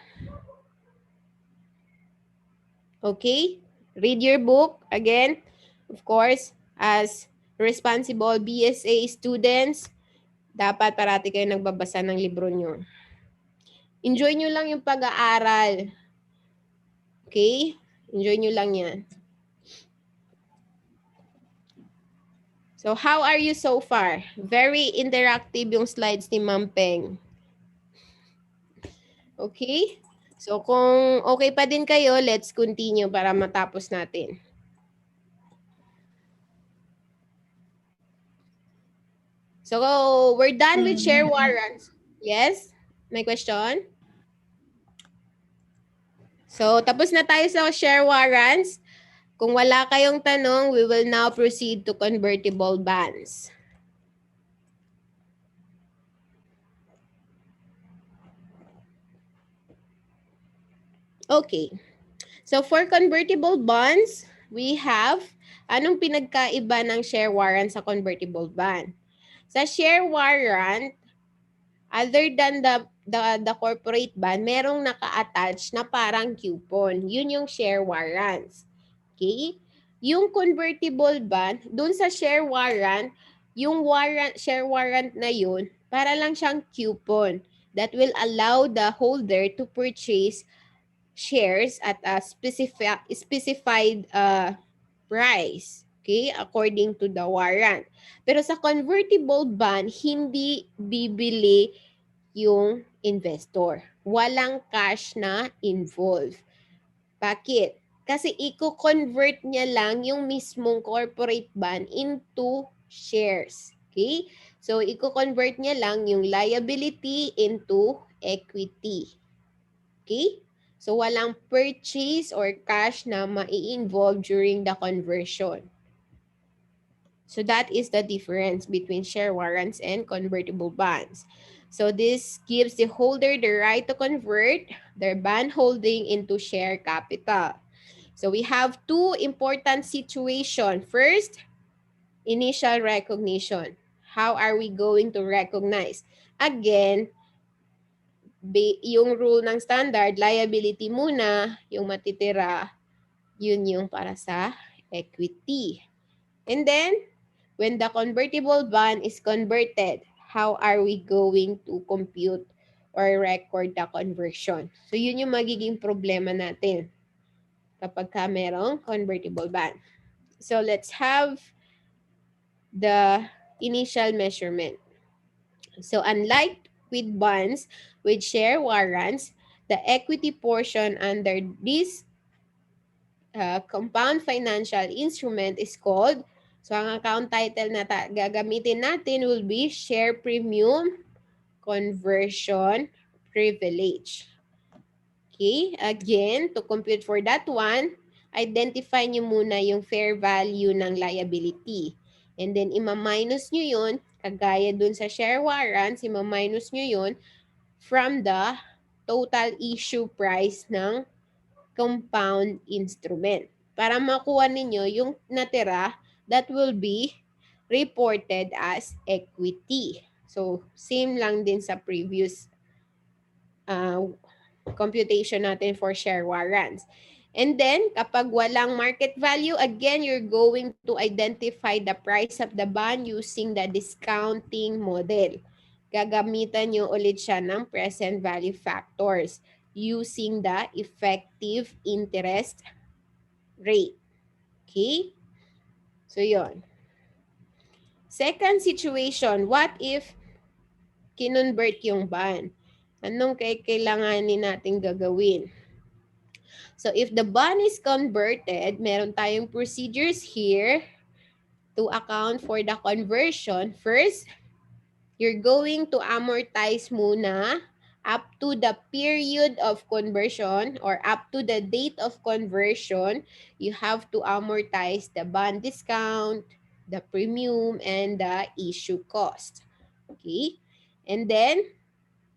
okay? Read your book again. Of course, as responsible BSA students, dapat parati kayo nagbabasa ng libro nyo. Enjoy nyo lang yung pag-aaral. Okay? Enjoy nyo lang yan. So, how are you so far? Very interactive yung slides ni Ma'am Peng. Okay? So, kung okay pa din kayo, let's continue para matapos natin. So, we're done with share warrants. Yes? May question? So, tapos na tayo sa share warrants. Kung wala kayong tanong, we will now proceed to convertible bonds. Okay. So, for convertible bonds, we have Anong pinagkaiba ng share warrant sa convertible bond? Sa share warrant, other than the corporate bond, merong naka-attach na parang coupon. Yun yung share warrants. Okay? Yung convertible bond, dun sa share warrant, yung share warrant na yun, para lang siyang coupon that will allow the holder to purchase shares at a specified price. Okay? According to the warrant. Pero sa convertible bond, hindi bibili yung investor. Walang cash na involved. Bakit? Kasi i-convert niya lang yung mismong corporate bond into shares. Okay? So, i-convert niya lang yung liability into equity. Okay? So, walang purchase or cash na mai-involve during the conversion. So, that is the difference between share warrants and convertible bonds. So, this gives the holder the right to convert their bond holding into share capital. So, we have two important situations. First, initial recognition. How are we going to recognize? Again, yung rule ng standard, liability muna, yung matitira, yun yung para sa equity. And then, when the convertible bond is converted, how are we going to compute or record the conversion? So, yun yung magiging problema natin kapag ka merong convertible bond. So, let's have the initial measurement. So, unlike with bonds with share warrants, the equity portion under this compound financial instrument is called, so ang account title na gagamitin natin will be share premium conversion privilege. Okay, again, to compute for that one, identify nyo muna yung fair value ng liability. And then, ima-minus nyo yun, kagaya dun sa share warrants, ima-minus nyo yun from the total issue price ng compound instrument. Para makuha ninyo yung natira that will be reported as equity. So, same lang din sa previous computation natin for share warrants. And then, kapag walang market value, again, you're going to identify the price of the bond using the discounting model. Gagamitan nyo ulit siya ng present value factors using the effective interest rate. Okay? So, yon. Second situation, what if kinonvert yung bond? Anong kailanganin natin gagawin? So, if the bond is converted, meron tayong procedures here to account for the conversion. First, you're going to amortize muna up to the period of conversion or up to the date of conversion. You have to amortize the bond discount, the premium, and the issue cost. Okay? And then,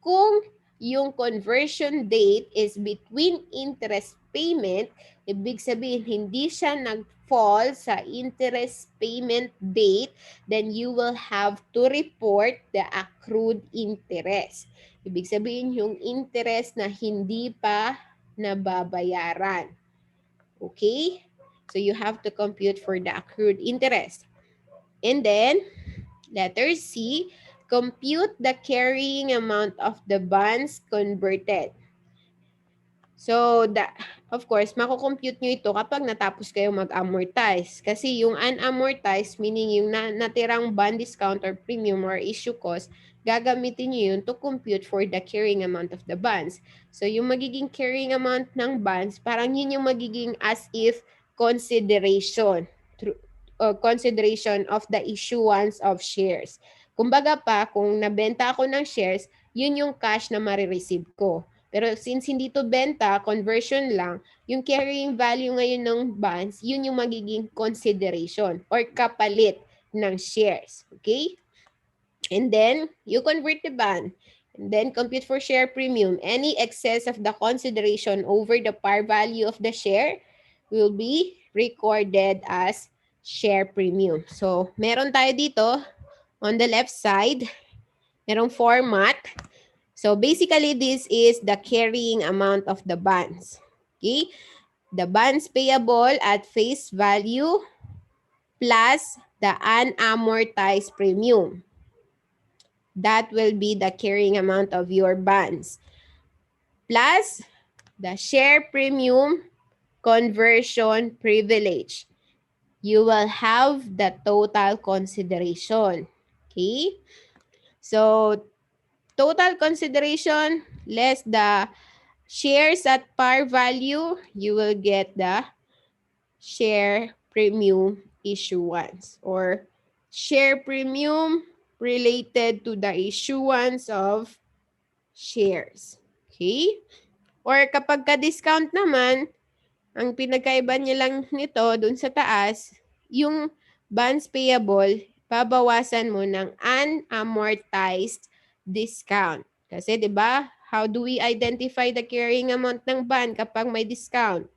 kung yung conversion date is between interest payment, ibig sabihin hindi siya nag-fall sa interest payment date, then you will have to report the accrued interest. Ibig sabihin yung interest na hindi pa nababayaran. Okay? So you have to compute for the accrued interest. And then, letter C, compute the carrying amount of the bonds converted. So, of course, mako-compute nyo ito kapag natapos kayo mag-amortize. Kasi yung unamortized, meaning yung natirang bond discount or premium or issue cost, gagamitin nyo yun to compute for the carrying amount of the bonds. So, yung magiging carrying amount ng bonds, parang yun yung magiging as if consideration of the issuance of shares. Kumbaga pa, kung nabenta ako ng shares, yun yung cash na marireceive ko. Pero since hindi to benta, conversion lang, yung carrying value ngayon ng bonds, yun yung magiging consideration or kapalit ng shares. Okay? And then, you convert the bond. And then, compute for share premium. Any excess of the consideration over the par value of the share will be recorded as share premium. So, meron tayo dito on the left side, merong format. So, basically, this is the carrying amount of the bonds. Okay? The bonds payable at face value plus the unamortized premium. That will be the carrying amount of your bonds. Plus the share premium conversion privilege. You will have the total consideration. Okay? So, total consideration less the shares at par value, you will get the share premium issuance or share premium related to the issuance of shares. Okay? Or kapag ka-discount naman, ang pinagkaiba niya lang nito dun sa taas, yung bonds payable, babawasan mo ng unamortized discount. Kasi 'di ba, how do we identify the carrying amount ng bond kapag may discount?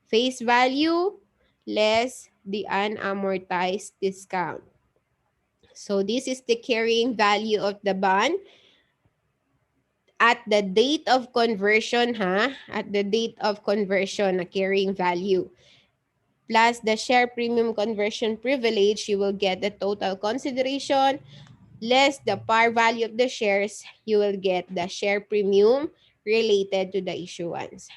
Face value less the unamortized discount. So this is the carrying value of the bond at the date of conversion, at the date of conversion na carrying value. Plus the share premium conversion privilege, you will get the total consideration less the par value of the shares, you will get the share premium related to the issuance.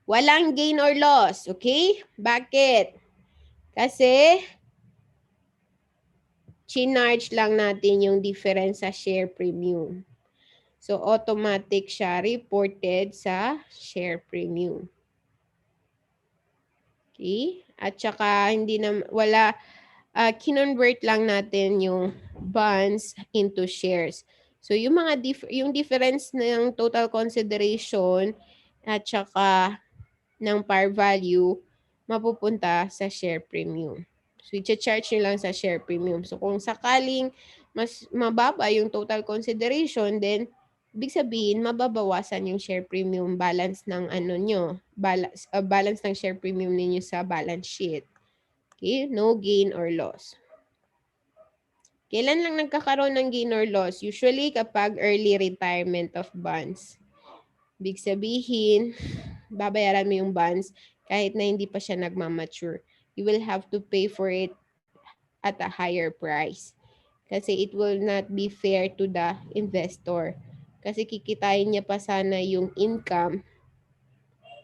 Walang gain or loss, okay? Bakit? Kasi chinarge lang natin yung difference sa share premium. So, automatic siya reported sa share premium. Okay? At saka, kinonvert lang natin yung bonds into shares. So, yung yung difference ng total consideration at saka ng par value, mapupunta sa share premium. So, i-charge nyo lang sa share premium. So, kung sakaling mas mababa yung total consideration, then ibig sabihin, mababawasan yung share premium balance ng balance ng share premium ninyo sa balance sheet. Okay? No gain or loss. Kailan lang nagkakaroon ng gain or loss? Usually kapag early retirement of bonds. Ibig sabihin, babayaran mo yung bonds kahit na hindi pa siya nagmamature. You will have to pay for it at a higher price. Kasi it will not be fair to the investor. Kasi kikitain niya pa sana yung income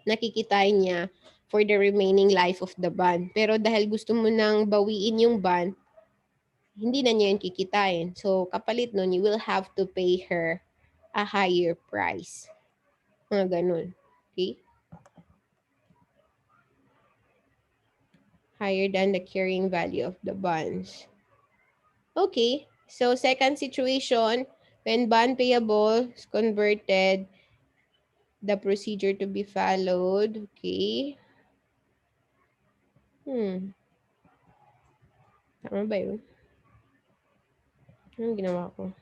na kikitain niya for the remaining life of the bond. Pero dahil gusto mo nang bawiin yung bond, hindi na niya yung kikitain. So, kapalit nun, you will have to pay her a higher price. Mga ganun. Okay? Higher than the carrying value of the bonds. Okay. So, second situation, when bond payable is converted, the procedure to be followed. Okay. Tama ba yun? Anong ginawa ko?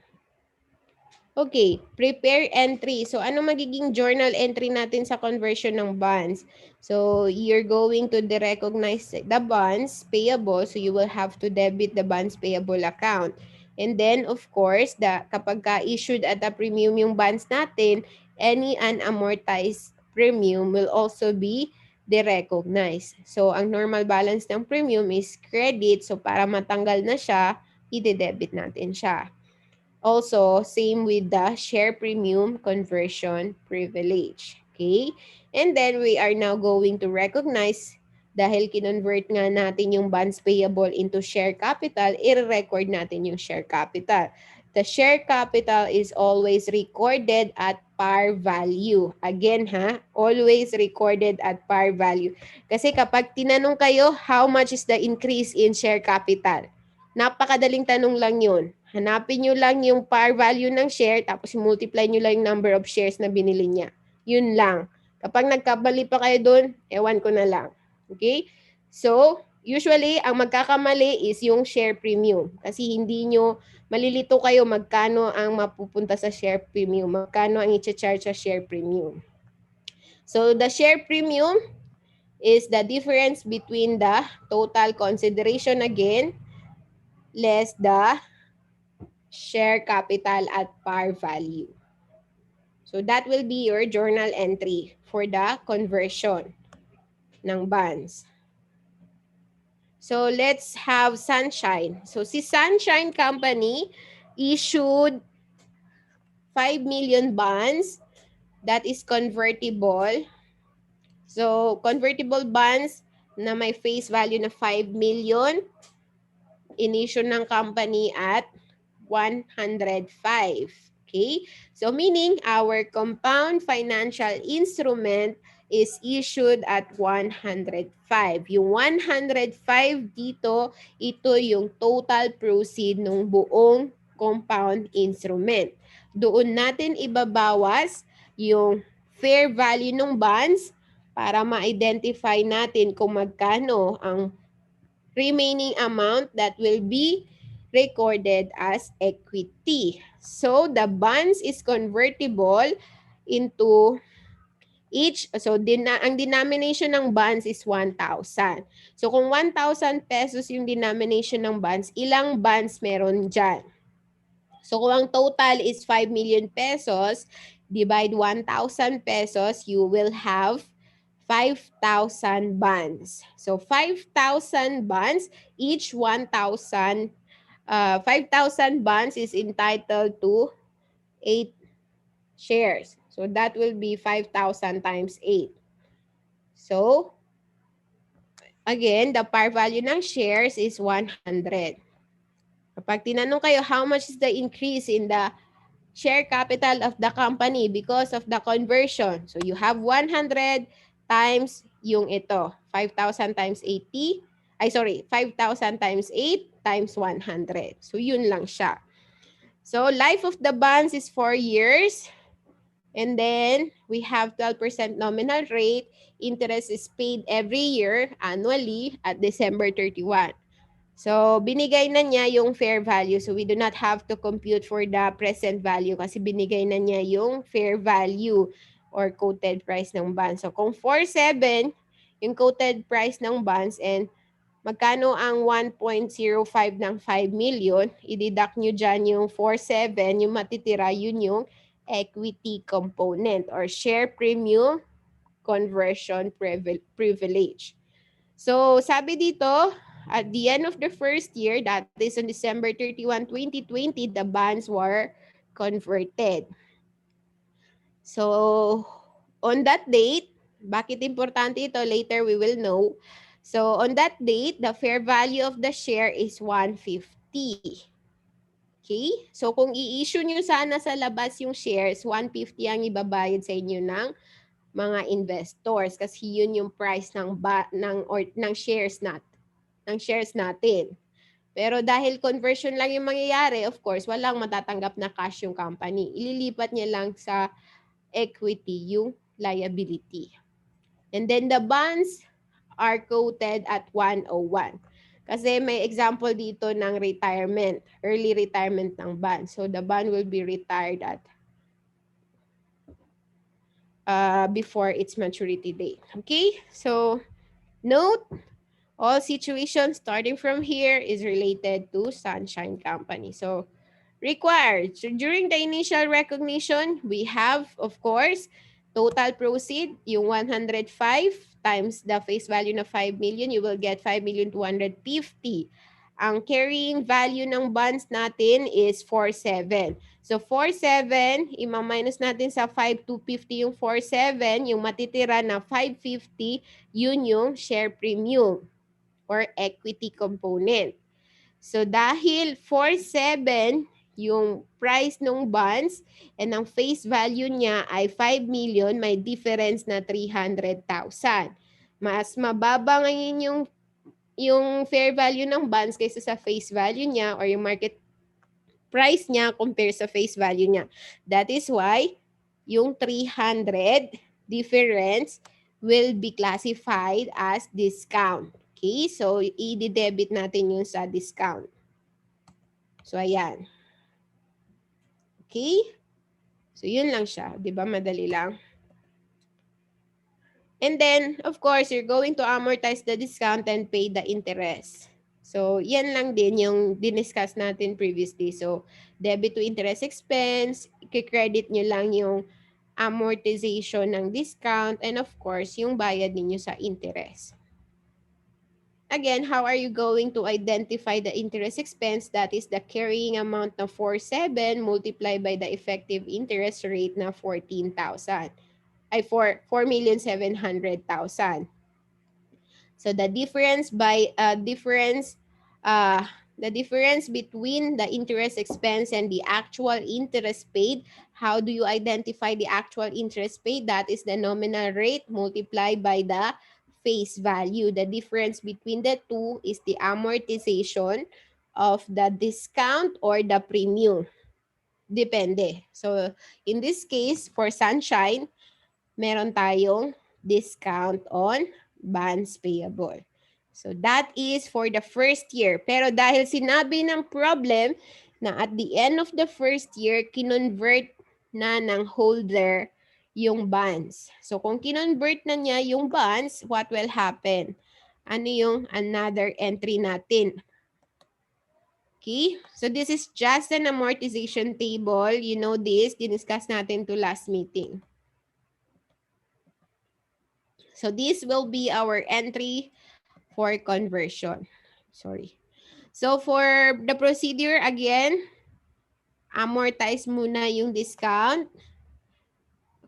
Okay, prepare entry. So, ano magiging journal entry natin sa conversion ng bonds? So, you're going to recognize the bonds payable. So, you will have to debit the bonds payable account. And then, of course, kapag ka-issued at a premium yung bonds natin, any unamortized premium will also be de-recognize. So, ang normal balance ng premium is credit. So, para matanggal na siya, i-debit natin siya. Also, same with the share premium conversion privilege. Okay? And then, we are now going to recognize dahil kinonvert nga natin yung bonds payable into share capital, i-record natin yung share capital. The share capital is always recorded at par value. Again, always recorded at par value. Kasi kapag tinanong kayo, how much is the increase in share capital? Napakadaling tanong lang yun. Hanapin nyo lang yung par value ng share, tapos multiply nyo lang yung number of shares na binili niya. Yun lang. Kapag nagkamali pa kayo doon, ewan ko na lang. Okay? So, usually, ang magkakamali is yung share premium. Kasi hindi nyo, malilito kayo magkano ang mapupunta sa share premium, magkano ang i-charge sa share premium. So, the share premium is the difference between the total consideration again less the share capital at par value. So that will be your journal entry for the conversion ng bonds. So let's have Sunshine. So si Sunshine Company issued 5 million bonds that is convertible. So convertible bonds na may face value na 5 million, in-issue ng company at 105. Okay? So meaning our compound financial instrument is issued at 105. Yung 105 dito, ito yung total proceed ng buong compound instrument. Doon natin ibabawas yung fair value ng bonds para ma-identify natin kung magkano ang remaining amount that will be recorded as equity. So the bonds is convertible into each, so ang denomination ng bonds is 1,000. So kung 1,000 pesos yung denomination ng bonds, ilang bonds meron dyan? So kung ang total is 5 million pesos, divide 1,000 pesos, you will have 5,000 bonds. So 5,000 bonds, each 5,000 bonds is entitled to 8 shares. So that will be 5,000 times 8. So again, the par value ng shares is 100. Kapag tinanong kayo, how much is the increase in the share capital of the company because of the conversion? So you have 100 times yung ito, 5,000 times 80. 5,000 times 8 times 100. So yun lang siya. So life of the bonds is 4 years. And then we have 12% nominal rate. Interest is paid every year annually at December 31. So, binigay na niya yung fair value. So, we do not have to compute for the present value kasi binigay na niya yung fair value or quoted price ng bonds. So, kung 4.7 yung quoted price ng bonds and magkano ang 1.05 ng 5 million, i-deduct nyo dyan yung 4.7, yung matitira, yun yung equity component or share premium conversion privilege. So, sabi dito, at the end of the first year, that is on December 31, 2020, the bonds were converted. So, on that date, bakit importante ito? Later we will know. So, on that date, the fair value of the share is 150. Okay? So, kung i-issue nyo sana sa labas yung shares, 150 ang ibabayad sa inyo ng mga investors kasi yun yung price ng shares natin. Pero dahil conversion lang yung mangyayari, of course, walang matatanggap na cash yung company. Ililipat niya lang sa equity yung liability. And then the bonds are quoted at 101. Kasi may example dito ng retirement, early retirement ng bond. So the bond will be retired at before its maturity date. Okay? So note, all situations starting from here is related to Sunshine Company. So, required. So, during the initial recognition, we have, of course, total proceed, yung 105 times the face value na 5 million, you will get 5,250,000. Ang carrying value ng bonds natin is 47. So, 47, ima-minus natin sa 5,250 yung 47, yung matitira na 550, yun yung share premium or equity component. So dahil 47 yung price ng bonds and ang face value niya ay 5 million, may difference na 300,000. Mas mababa ngayon yung fair value ng bonds kaysa sa face value niya or yung market price niya compare sa face value niya. That is why yung 300 difference will be classified as discount. Okay, so i-debit natin yung sa discount. So, ayan. Okay? So, yun lang siya. Di ba? Madali lang. And then, of course, you're going to amortize the discount and pay the interest. So, yan lang din yung diniscuss natin previously. So, debit to interest expense, i-credit nyo lang yung amortization ng discount, and of course, yung bayad ninyo sa interest. Again, how are you going to identify the interest expense? That is the carrying amount na 4,700 multiplied by the effective interest rate na 14,000. Ay, 4,700,000. So the difference between the interest expense and the actual interest paid, how do you identify the actual interest paid? That is the nominal rate multiplied by the face value. The difference between the two is the amortization of the discount or the premium. Depende. So in this case, for Sunshine, meron tayong discount on bonds payable. So that is for the first year. Pero dahil sinabi ng problem na at the end of the first year, kinonvert na ng holder yung bonds. So kung kinonvert na niya yung bonds, what will happen? Ano yung another entry natin? Okay, so this is just an amortization table. You know this, diniscuss natin to last meeting. So this will be our entry for conversion. Sorry. So for the procedure, again, amortize muna yung discount.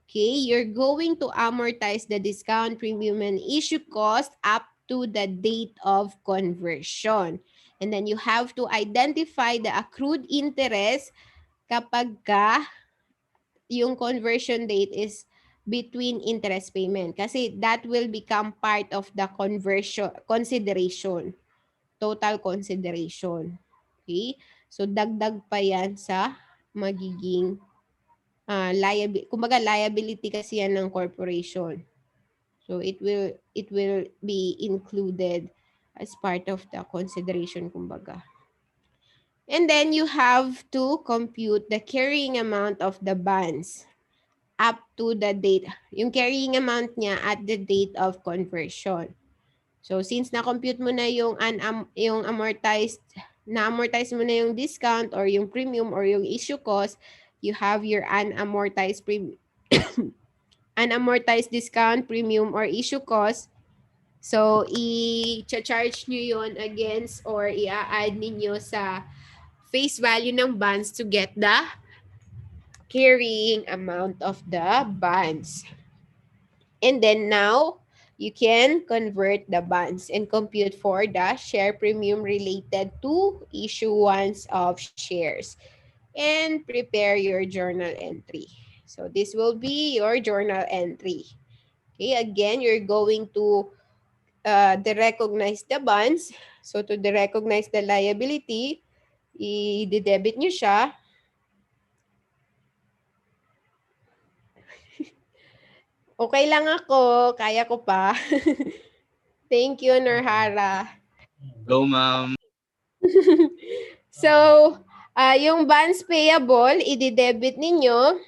Okay, you're going to amortize the discount, premium, and issue cost up to the date of conversion. And then you have to identify the accrued interest kapag yung conversion date is between interest payment. Kasi that will become part of the conversion consideration. Total consideration. Okay? So, dagdag pa yan sa magiging liability. Kumbaga, liability kasi yan ng corporation. So, it will be included as part of the consideration, kumbaga. And then, you have to compute the carrying amount of the bonds up to the date. Yung carrying amount niya at the date of conversion. So, since na-compute mo na yung na-amortize mo na yung discount or yung premium or yung issue cost, you have your unamortized unamortized discount, premium, or issue cost. So, i-charge nyo yun against or i-add ninyo sa face value ng bonds to get the carrying amount of the bonds. And then now, you can convert the bonds and compute for the share premium related to issuance of shares. And prepare your journal entry. So this will be your journal entry. Okay, again, you're going to derecognize the bonds. So to derecognize the liability, i-debit nyo siya. Okay lang ako, kaya ko pa. Thank you, Norhara. Go, ma'am. So, yung bonds payable, i-debit ninyo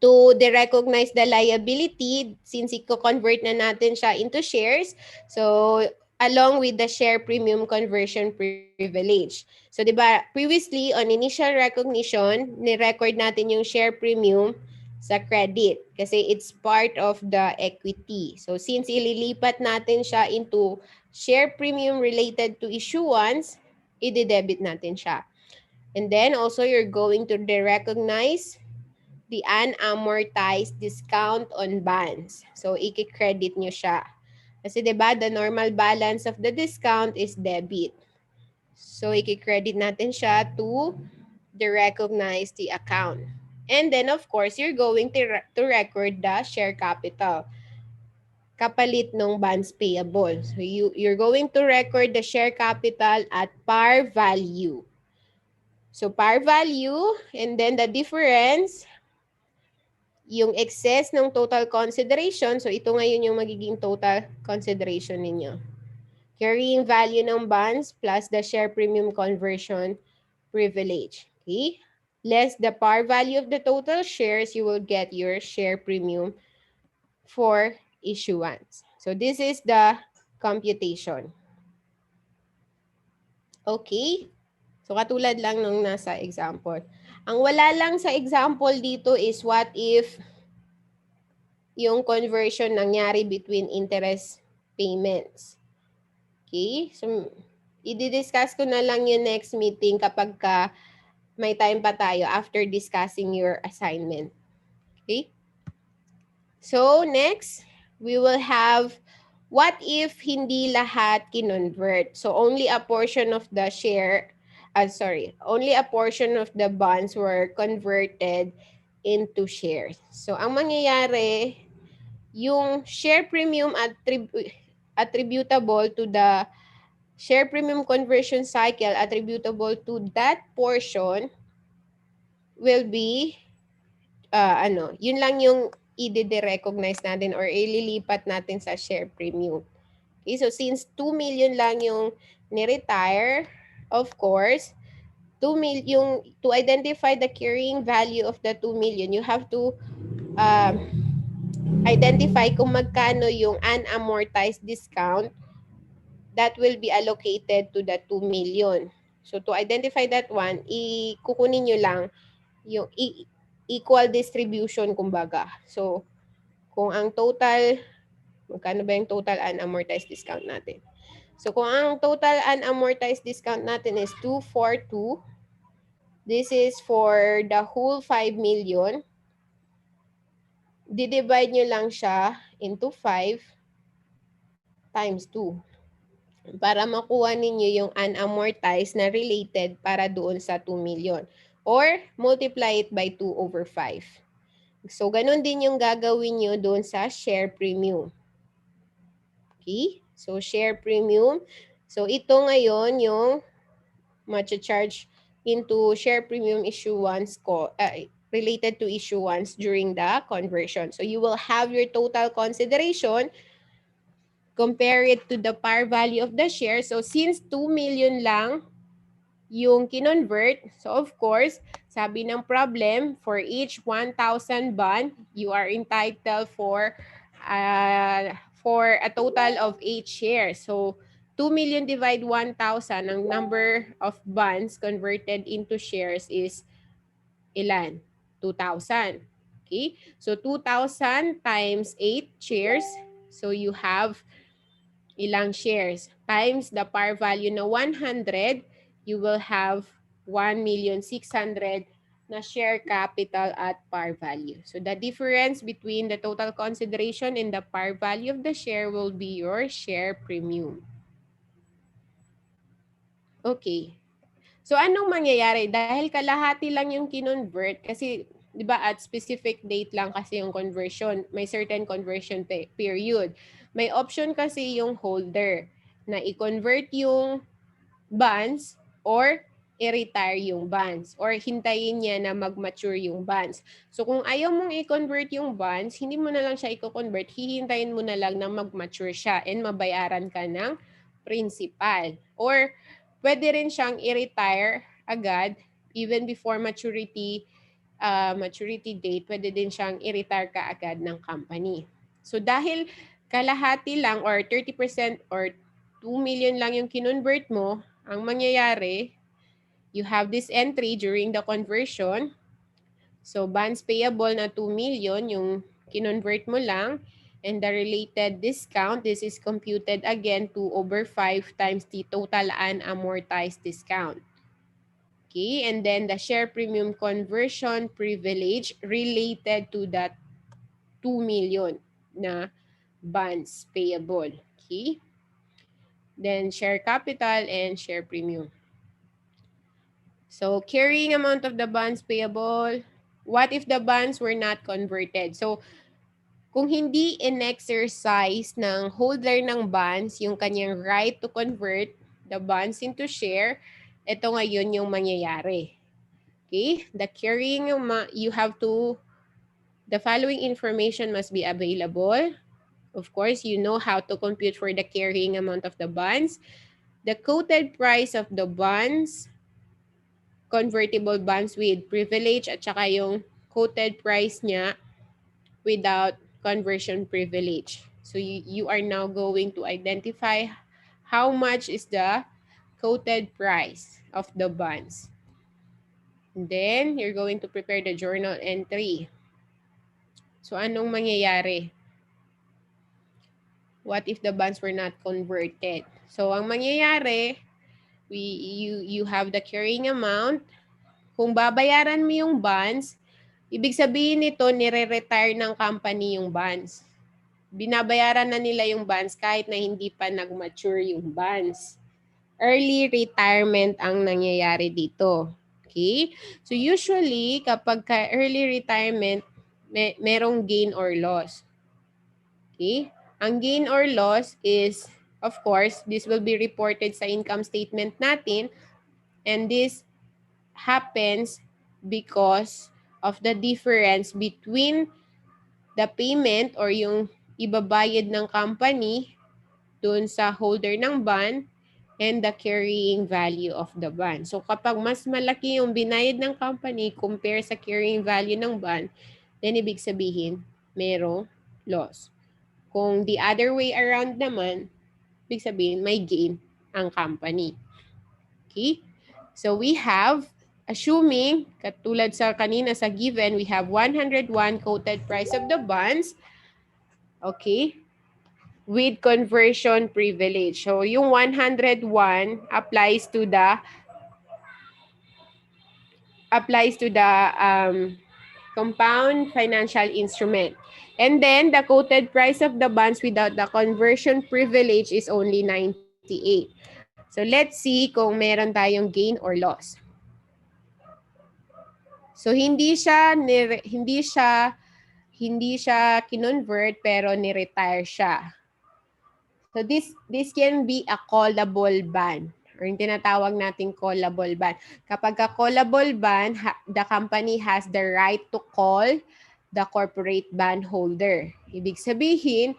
to derecognize the liability since i-convert na natin siya into shares. So, along with the share premium conversion privilege. So, di ba, previously, on initial recognition, ni-record natin yung share premium sa credit kasi it's part of the equity. So, since ililipat natin siya into share premium related to issuance, i-debit natin siya. And then, also, you're going to derecognize the unamortized discount on bonds. So, i-credit nyo siya. Kasi diba, the normal balance of the discount is debit. So, i-credit natin siya to recognize the account. And then, of course, you're going to record the share capital. Kapalit ng bonds payable. So, you're going to record the share capital at par value. So, par value, and then the difference, yung excess ng total consideration, so ito ngayon yung magiging total consideration ninyo. Carrying value ng bonds plus the share premium conversion privilege. Okay? Less the par value of the total shares, you will get your share premium for issuance. So this is the computation. Okay? So katulad lang nung nasa example. Ang wala lang sa example dito is what if yung conversion nangyari between interest payments. Okay? So i-discuss ko na lang yung next meeting kapag may time pa tayo after discussing your assignment. Okay? So next, we will have what if hindi lahat kinonvert? So only a portion of the only a portion of the bonds were converted into shares. So ang mangyayari, yung share premium attributable to the share premium conversion cycle attributable to that portion will be yun lang yung i-recognize natin or ililipat natin sa share premium. Okay, so since 2 million lang yung ni-retire, of course, 2 million, to identify the carrying value of the 2 million, you have to identify kung magkano yung unamortized discount that will be allocated to the 2 million. So to identify that one, kukunin nyo lang yung equal distribution kumbaga. So kung ang total, magkano ba yung total unamortized discount natin? So kung ang total unamortized discount natin is 242, this is for the whole 5 million. Di-divide nyo lang siya into 5 times 2 para makuha ninyo yung unamortized na related para doon sa 2 million. Or multiply it by 2 over 5. So, ganun din yung gagawin nyo doon sa share premium. Okay? So, share premium. So, ito ngayon yung ma-charge into share premium issuance related to issuance during the conversion. So, you will have your total consideration, compare it to the par value of the share. So, since 2 million lang yung kinonvert, so of course, sabi ng problem, for each 1,000 bond, you are entitled for a total of 8 shares. So, 2 million divide 1,000, ang number of bonds converted into shares is ilan? 2,000. Okay? So, 2,000 times 8 shares. So, you have ilang shares times the par value na 100, you will have 1,600,000 na share capital at par value. So the difference between the total consideration and the par value of the share will be your share premium. Okay. So anong mangyayari? Dahil kalahati lang yung kinonvert, kasi di ba at specific date lang kasi yung conversion, may certain conversion period. May option kasi yung holder na i-convert yung bonds or i-retire yung bonds or hintayin niya na mag-mature yung bonds. So kung ayaw mong i-convert yung bonds, hindi mo na lang siya i-convert, hihintayin mo na lang na mag-mature siya and mabayaran ka ng principal. Or pwede rin siyang i-retire agad even before maturity date, pwede din siyang i-retire ka agad ng company. So dahil kalahati lang or 30% or 2 million lang yung kinonvert mo, ang mangyayari, you have this entry during the conversion. So bonds payable na 2 million yung kinonvert mo lang, and the related discount, this is computed again 2 over 5 times the total unamortized discount. Okay, and then the share premium conversion privilege related to that 2 million na bonds payable. Okay, then share capital and share premium. So carrying amount of the bonds payable, what if the bonds were not converted? So kung hindi in-exercise ng holder ng bonds yung kanyang right to convert the bonds into share, ito ngayon yung mangyayari. Okay? The carrying amount, the following information must be available. Of course, you know how to compute for the carrying amount of the bonds. The quoted price of the bonds, convertible bonds with privilege, at saka yung quoted price niya without conversion privilege. So you are now going to identify how much is the quoted price of the bonds. And then, you're going to prepare the journal entry. So, anong mangyayari? What if the bonds were not converted? So, ang mangyayari, you have the carrying amount. Kung babayaran mo yung bonds, ibig sabihin nito, nire-retire ng company yung bonds. Binabayaran na nila yung bonds kahit na hindi pa nag-mature yung bonds. Early retirement ang nangyayari dito. Okay? So usually, kapag early retirement, merong gain or loss. Okay? Ang gain or loss is, of course, this will be reported sa income statement natin, and this happens because of the difference between the payment or yung ibabayad ng company dun sa holder ng bond and the carrying value of the bond. So kapag mas malaki yung binayad ng company compare sa carrying value ng bond, then ibig sabihin, merong loss. Kung the other way around naman, ibig sabihin, may gain ang company. Okay? So we have, assuming, katulad sa kanina sa given, we have 101 quoted price of the bonds. Okay? With conversion privilege. So yung 101 applies to the compound financial instrument. And then the quoted price of the bonds without the conversion privilege is only 98. So let's see kung meron tayong gain or loss. So hindi siya kinonvert pero ni-retire siya. So this can be a callable bond or yung tinatawag nating callable bond. Kapag ka callable bond, the company has the right to call the corporate bond holder. Ibig sabihin,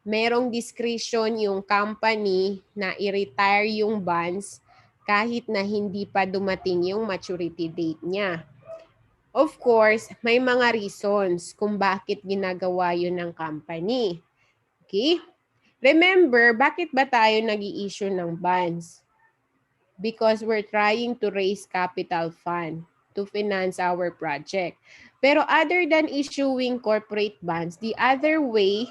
merong discretion yung company na i-retire yung bonds kahit na hindi pa dumating yung maturity date niya. Of course, may mga reasons kung bakit ginagawa yun ng company. Okay? Remember, bakit ba tayo nag-i-issue ng bonds? Because we're trying to raise capital fund to finance our project. Pero other than issuing corporate bonds, the other way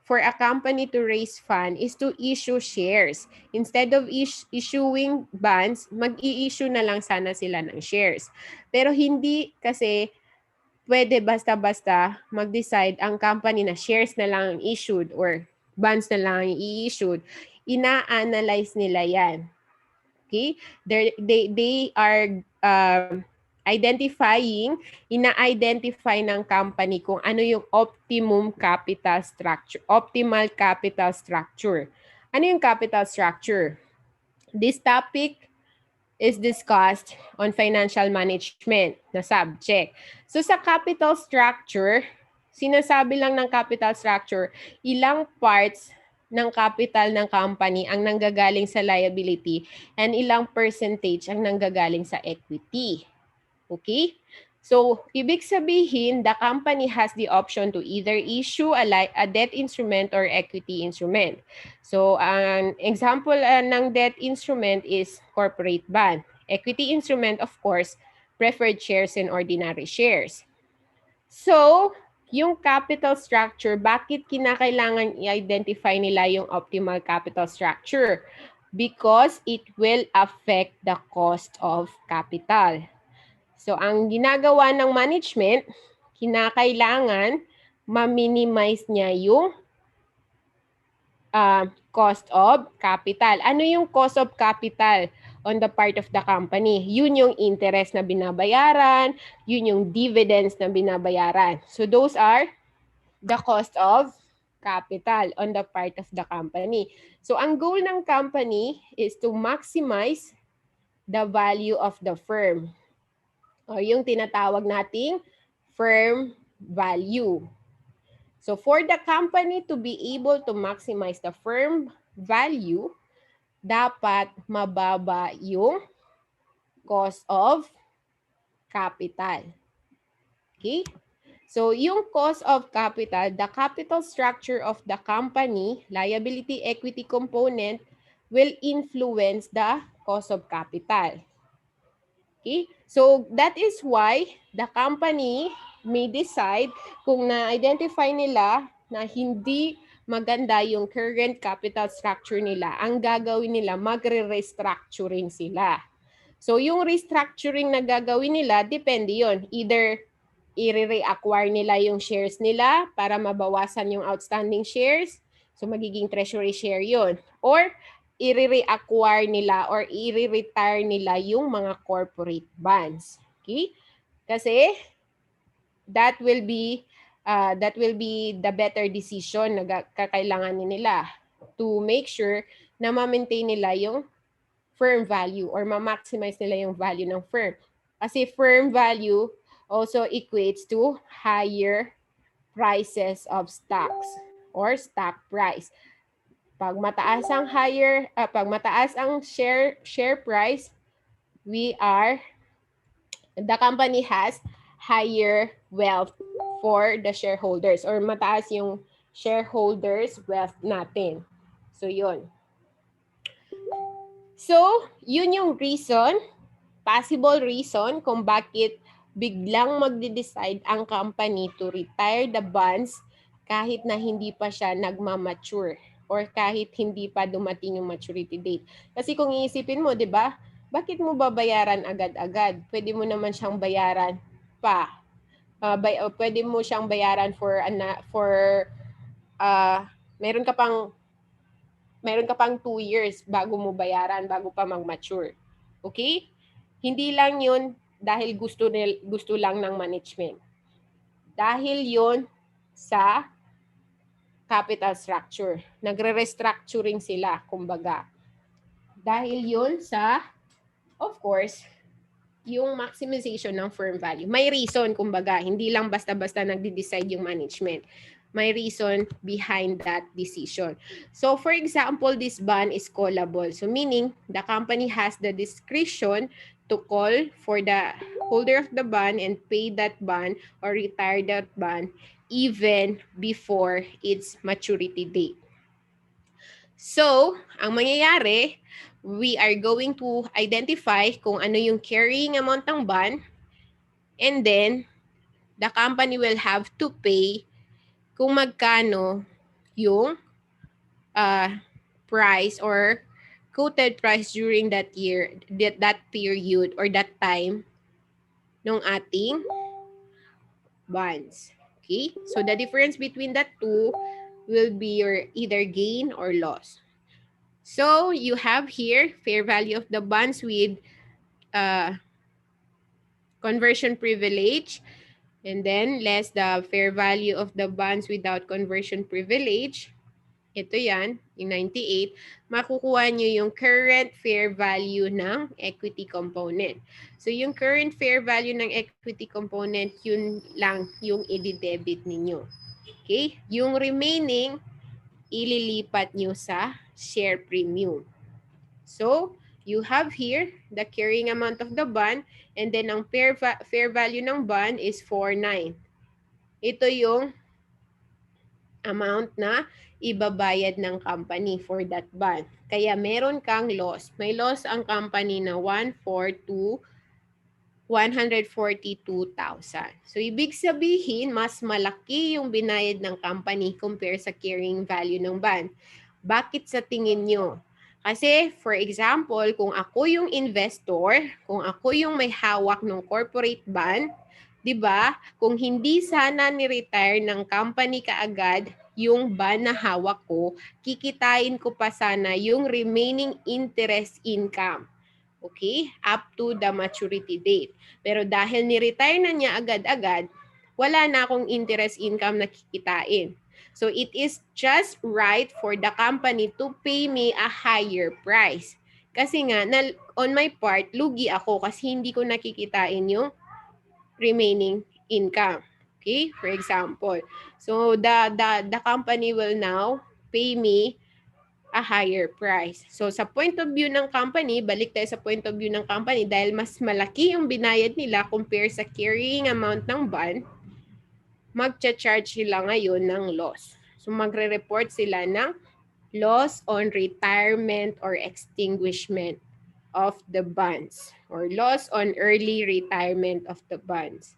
for a company to raise fund is to issue shares. Instead of issuing bonds, mag-i-issue na lang sana sila ng shares. Pero hindi kasi pwede basta-basta mag-decide ang company na shares na lang ang issued or bonds na lang ang i-issued. Ina-analyze nila yan. Okay? They are ina-identify ng company kung ano yung optimal capital structure. Ano yung capital structure? This topic is discussed on financial management na subject. So sa capital structure, sinasabi lang ng capital structure, ilang parts ng capital ng company ang nanggagaling sa liability and ilang percentage ang nanggagaling sa equity. Okay? So, ibig sabihin, the company has the option to either issue a debt instrument or equity instrument. So, an example ng debt instrument is corporate bond. Equity instrument, of course, preferred shares and ordinary shares. So, yung capital structure, bakit kinakailangan i-identify nila yung optimal capital structure? Because it will affect the cost of capital. So, ang ginagawa ng management, kinakailangan ma-minimize niya yung cost of capital. Ano yung cost of capital on the part of the company? Yun yung interest na binabayaran, yun yung dividends na binabayaran. So, those are the cost of capital on the part of the company. So, ang goal ng company is to maximize the value of the firm. O yung tinatawag nating firm value. So for the company to be able to maximize the firm value, dapat mababa yung cost of capital. Okay? So, yung cost of capital, the capital structure of the company, liability equity component, will influence the cost of capital. Okay? So, that is why the company may decide kung na-identify nila na hindi maganda yung current capital structure nila, ang gagawin nila, magre-restructuring sila. So, yung restructuring na gagawin nila, depende yon. Either i-reacquire nila yung shares nila para mabawasan yung outstanding shares. So, magiging treasury share yon. Or, i-reacquire nila or i-retire nila yung mga corporate bonds. Okay? Kasi, that will be the better decision na kakailanganin nila to make sure na ma-maintain nila yung firm value or ma-maximize nila yung value ng firm. Kasi firm value also equates to higher prices of stocks or stock price. Pag mataas ang share price, the company has higher wealth for the shareholders or mataas yung shareholders wealth natin. So yun. So, yun yung possible reason kung bakit biglang magde-decide ang company to retire the bonds kahit na hindi pa siya nagmamature or kahit hindi pa dumating yung maturity date. Kasi kung iisipin mo, di ba, bakit mo babayaran agad-agad? Pwede mo naman siyang bayaran pa. Pwede mo siyang bayaran meron ka pang 2 years bago mo bayaran, bago pa mag-mature. Okay? Hindi lang yun dahil gusto lang ng management. Dahil yun sa capital structure. Nagre-restructuring sila, kumbaga. Dahil yun sa, of course, yung maximization ng firm value. May reason, kumbaga. Hindi lang basta-basta nagde-decide yung management. May reason behind that decision. So, for example, this bond is callable. So, meaning, the company has the discretion to call for the holder of the bond and pay that bond or retire that bond even before its maturity date. So, ang mangyayari, we are going to identify kung ano yung carrying amount ng bond, and then the company will have to pay kung magkano yung price or quoted price during that year, that period or that time ng ating bonds. Okay? So the difference between the two will be your either gain or loss. So you have here fair value of the bonds with conversion privilege, and then less the fair value of the bonds without conversion privilege. Ito yan, yung 98. Makukuha nyo yung current fair value ng equity component. So yung current fair value ng equity component, yun lang yung i-debit ninyo. Okay? Yung remaining, ililipat nyo sa share premium. So, you have here the carrying amount of the bond, and then ang fair value ng bond is 49. Ito yung amount na ibabayad ng company for that bond. Kaya meron kang loss. May loss ang company na 142,000. So, ibig sabihin, mas malaki yung binayad ng company compare sa carrying value ng bond. Bakit sa tingin nyo? Kasi, for example, kung ako yung investor, kung ako yung may hawak ng corporate bond, di ba? Kung hindi sana ni-retire ng company kaagad yung bond na hawak ko, kikitain ko pa sana yung remaining interest income. Okay? Up to the maturity date. Pero dahil ni-retire na niya agad-agad, wala na akong interest income na kikitain. So it is just right for the company to pay me a higher price. Kasi nga, on my part, lugi ako kasi hindi ko nakikitain yung remaining income. Okay? For example. So the company will now pay me a higher price. So sa point of view ng company, balik tayo sa point of view ng company, dahil mas malaki yung binayad nila compare sa carrying amount ng bond, magcha-charge sila ngayon ng loss. So magre-report sila ng loss on retirement or extinguishment of the bonds or loss on early retirement of the bonds.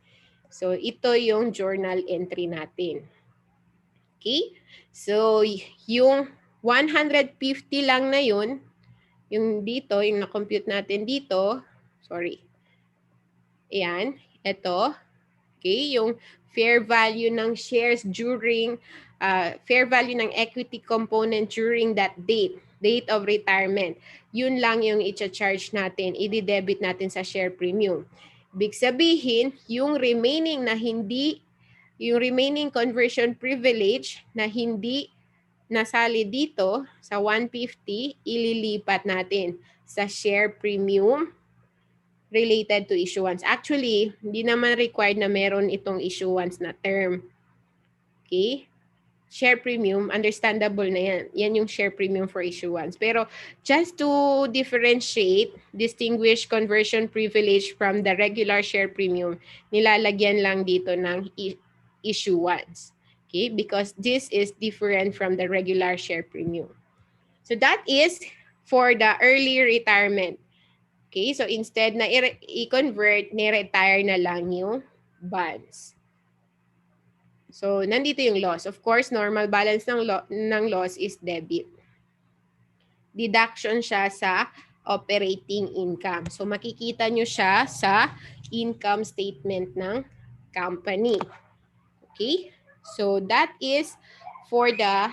So ito yung journal entry natin. Okay? So yung 150 lang na yun, yung dito, yung na-compute natin dito, sorry. Ayan, ito. Okay, yung fair value ng shares during, fair value ng equity component during that date of retirement. Yun lang yung i-charge natin, i-debit natin sa share premium. Big sabihin, yung remaining conversion privilege na hindi nasali dito sa 150, ililipat natin sa share premium related to issuance. Actually, hindi naman required na meron itong issuance na term. Okay? Share premium, understandable na yan. Yan yung share premium for issuance. Pero just to differentiate, distinguish conversion privilege from the regular share premium, nilalagyan lang dito ng issuance. Okay? Because this is different from the regular share premium. So that is for the early retirement. Okay, so instead na i-convert, ni-retire na lang yung bonds. So, nandito yung loss. Of course, normal balance ng loss is debit. Deduction siya sa operating income. So, makikita nyo siya sa income statement ng company. Okay, so that is for the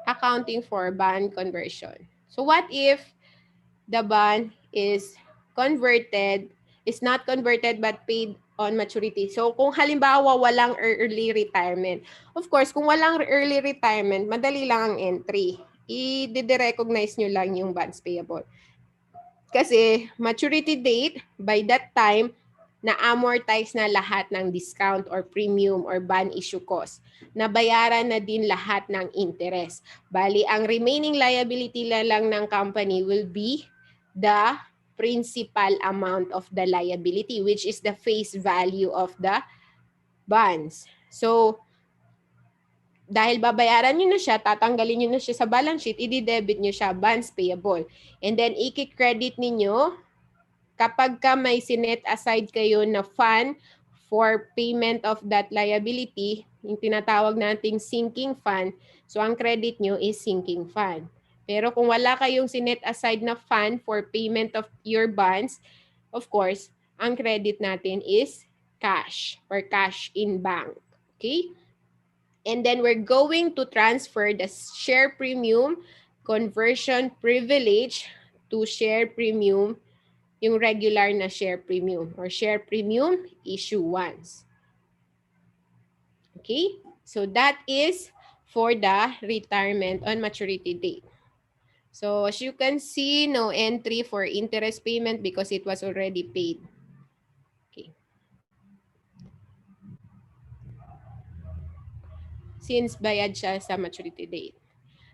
accounting for bond conversion. So, what if the bond is not converted but paid on maturity? So kung halimbawa walang early retirement, of course, kung walang early retirement, madali lang ang entry. I-recognize nyo lang yung bonds payable. Kasi maturity date, by that time, na-amortize na lahat ng discount or premium or bond issue cost. Nabayaran na din lahat ng interest. Bali, ang remaining liability lang ng company will be the principal amount of the liability, which is the face value of the bonds. So, dahil babayaran nyo na siya, tatanggalin nyo na siya sa balance sheet, i-debit nyo siya, bonds payable. And then, i-credit ninyo kapag ka may sinet aside kayo na fund for payment of that liability, yung tinatawag nating sinking fund, so ang credit nyo is sinking fund. Pero kung wala kayong sinet aside na fund for payment of your bonds, of course, ang credit natin is cash or cash in bank. Okay? And then we're going to transfer the share premium conversion privilege to share premium, yung regular na share premium or share premium issuance. Okay? So that is for the retirement on maturity date. So as you can see, no entry for interest payment because it was already paid. Okay. Since bayad siya sa maturity date.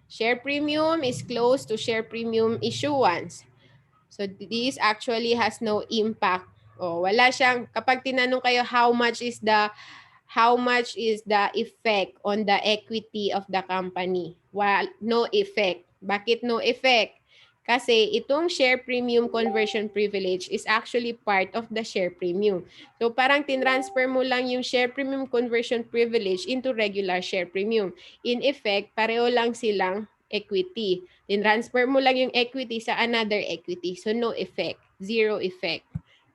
Share premium is close to share premium issuance. So this actually has no impact. Oh, wala siyang, kapag tinanong kayo how much is the effect on the equity of the company? Well, no effect. Bakit no effect? Kasi itong share premium conversion privilege is actually part of the share premium. So parang tinransfer mo lang yung share premium conversion privilege into regular share premium. In effect, pareho lang silang equity. Tinransfer mo lang yung equity sa another equity. So no effect. Zero effect.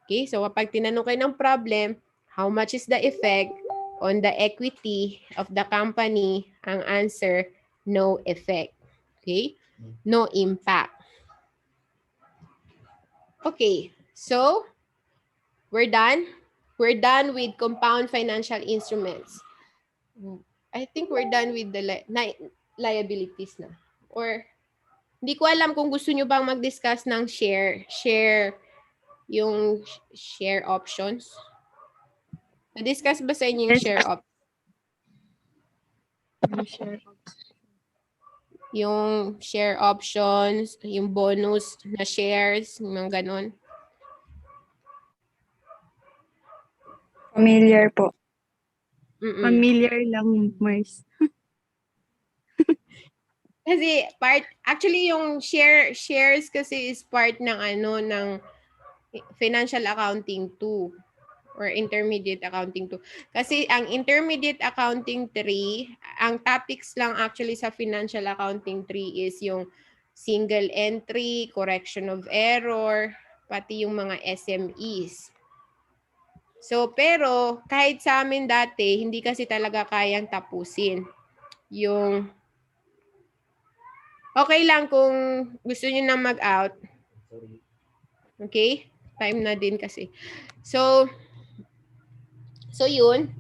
Okay, so kapag tinanong kayo ng problem, how much is the effect on the equity of the company? Ang answer, no effect. Okay? No impact. Okay, so we're done. We're done with compound financial instruments. I think we're done with the liabilities na. Or hindi ko alam kung gusto nyo bang mag-discuss ng yung share options. Na-discuss ba sa inyo yung share options? Yung share options, yung bonus na shares, mga ganon. Familiar po. Mm-mm. Familiar lang, Mars. Kasi actually yung shares kasi is part ng ng financial accounting 2 or intermediate accounting 2. Kasi ang intermediate accounting 3, ang topics lang actually sa financial accounting 3 is yung single entry, correction of error, pati yung mga SMEs. So, pero kahit sa amin dati, hindi kasi talaga kayang tapusin yung okay lang kung gusto niyo na mag-out. Okay? Time na din kasi. So yun.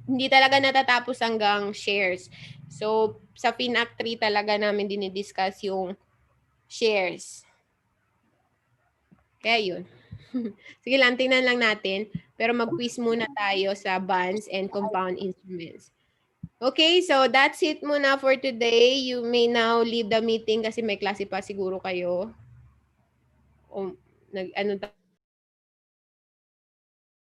Hindi talaga natatapos hanggang shares. So, sa FinAct 3 talaga namin dinidiscuss yung shares. Kaya yun. Sige lang, tingnan lang natin. Pero mag-quiz muna tayo sa bonds and compound instruments. Okay, so that's it muna for today. You may now leave the meeting kasi may klase pa siguro kayo. O,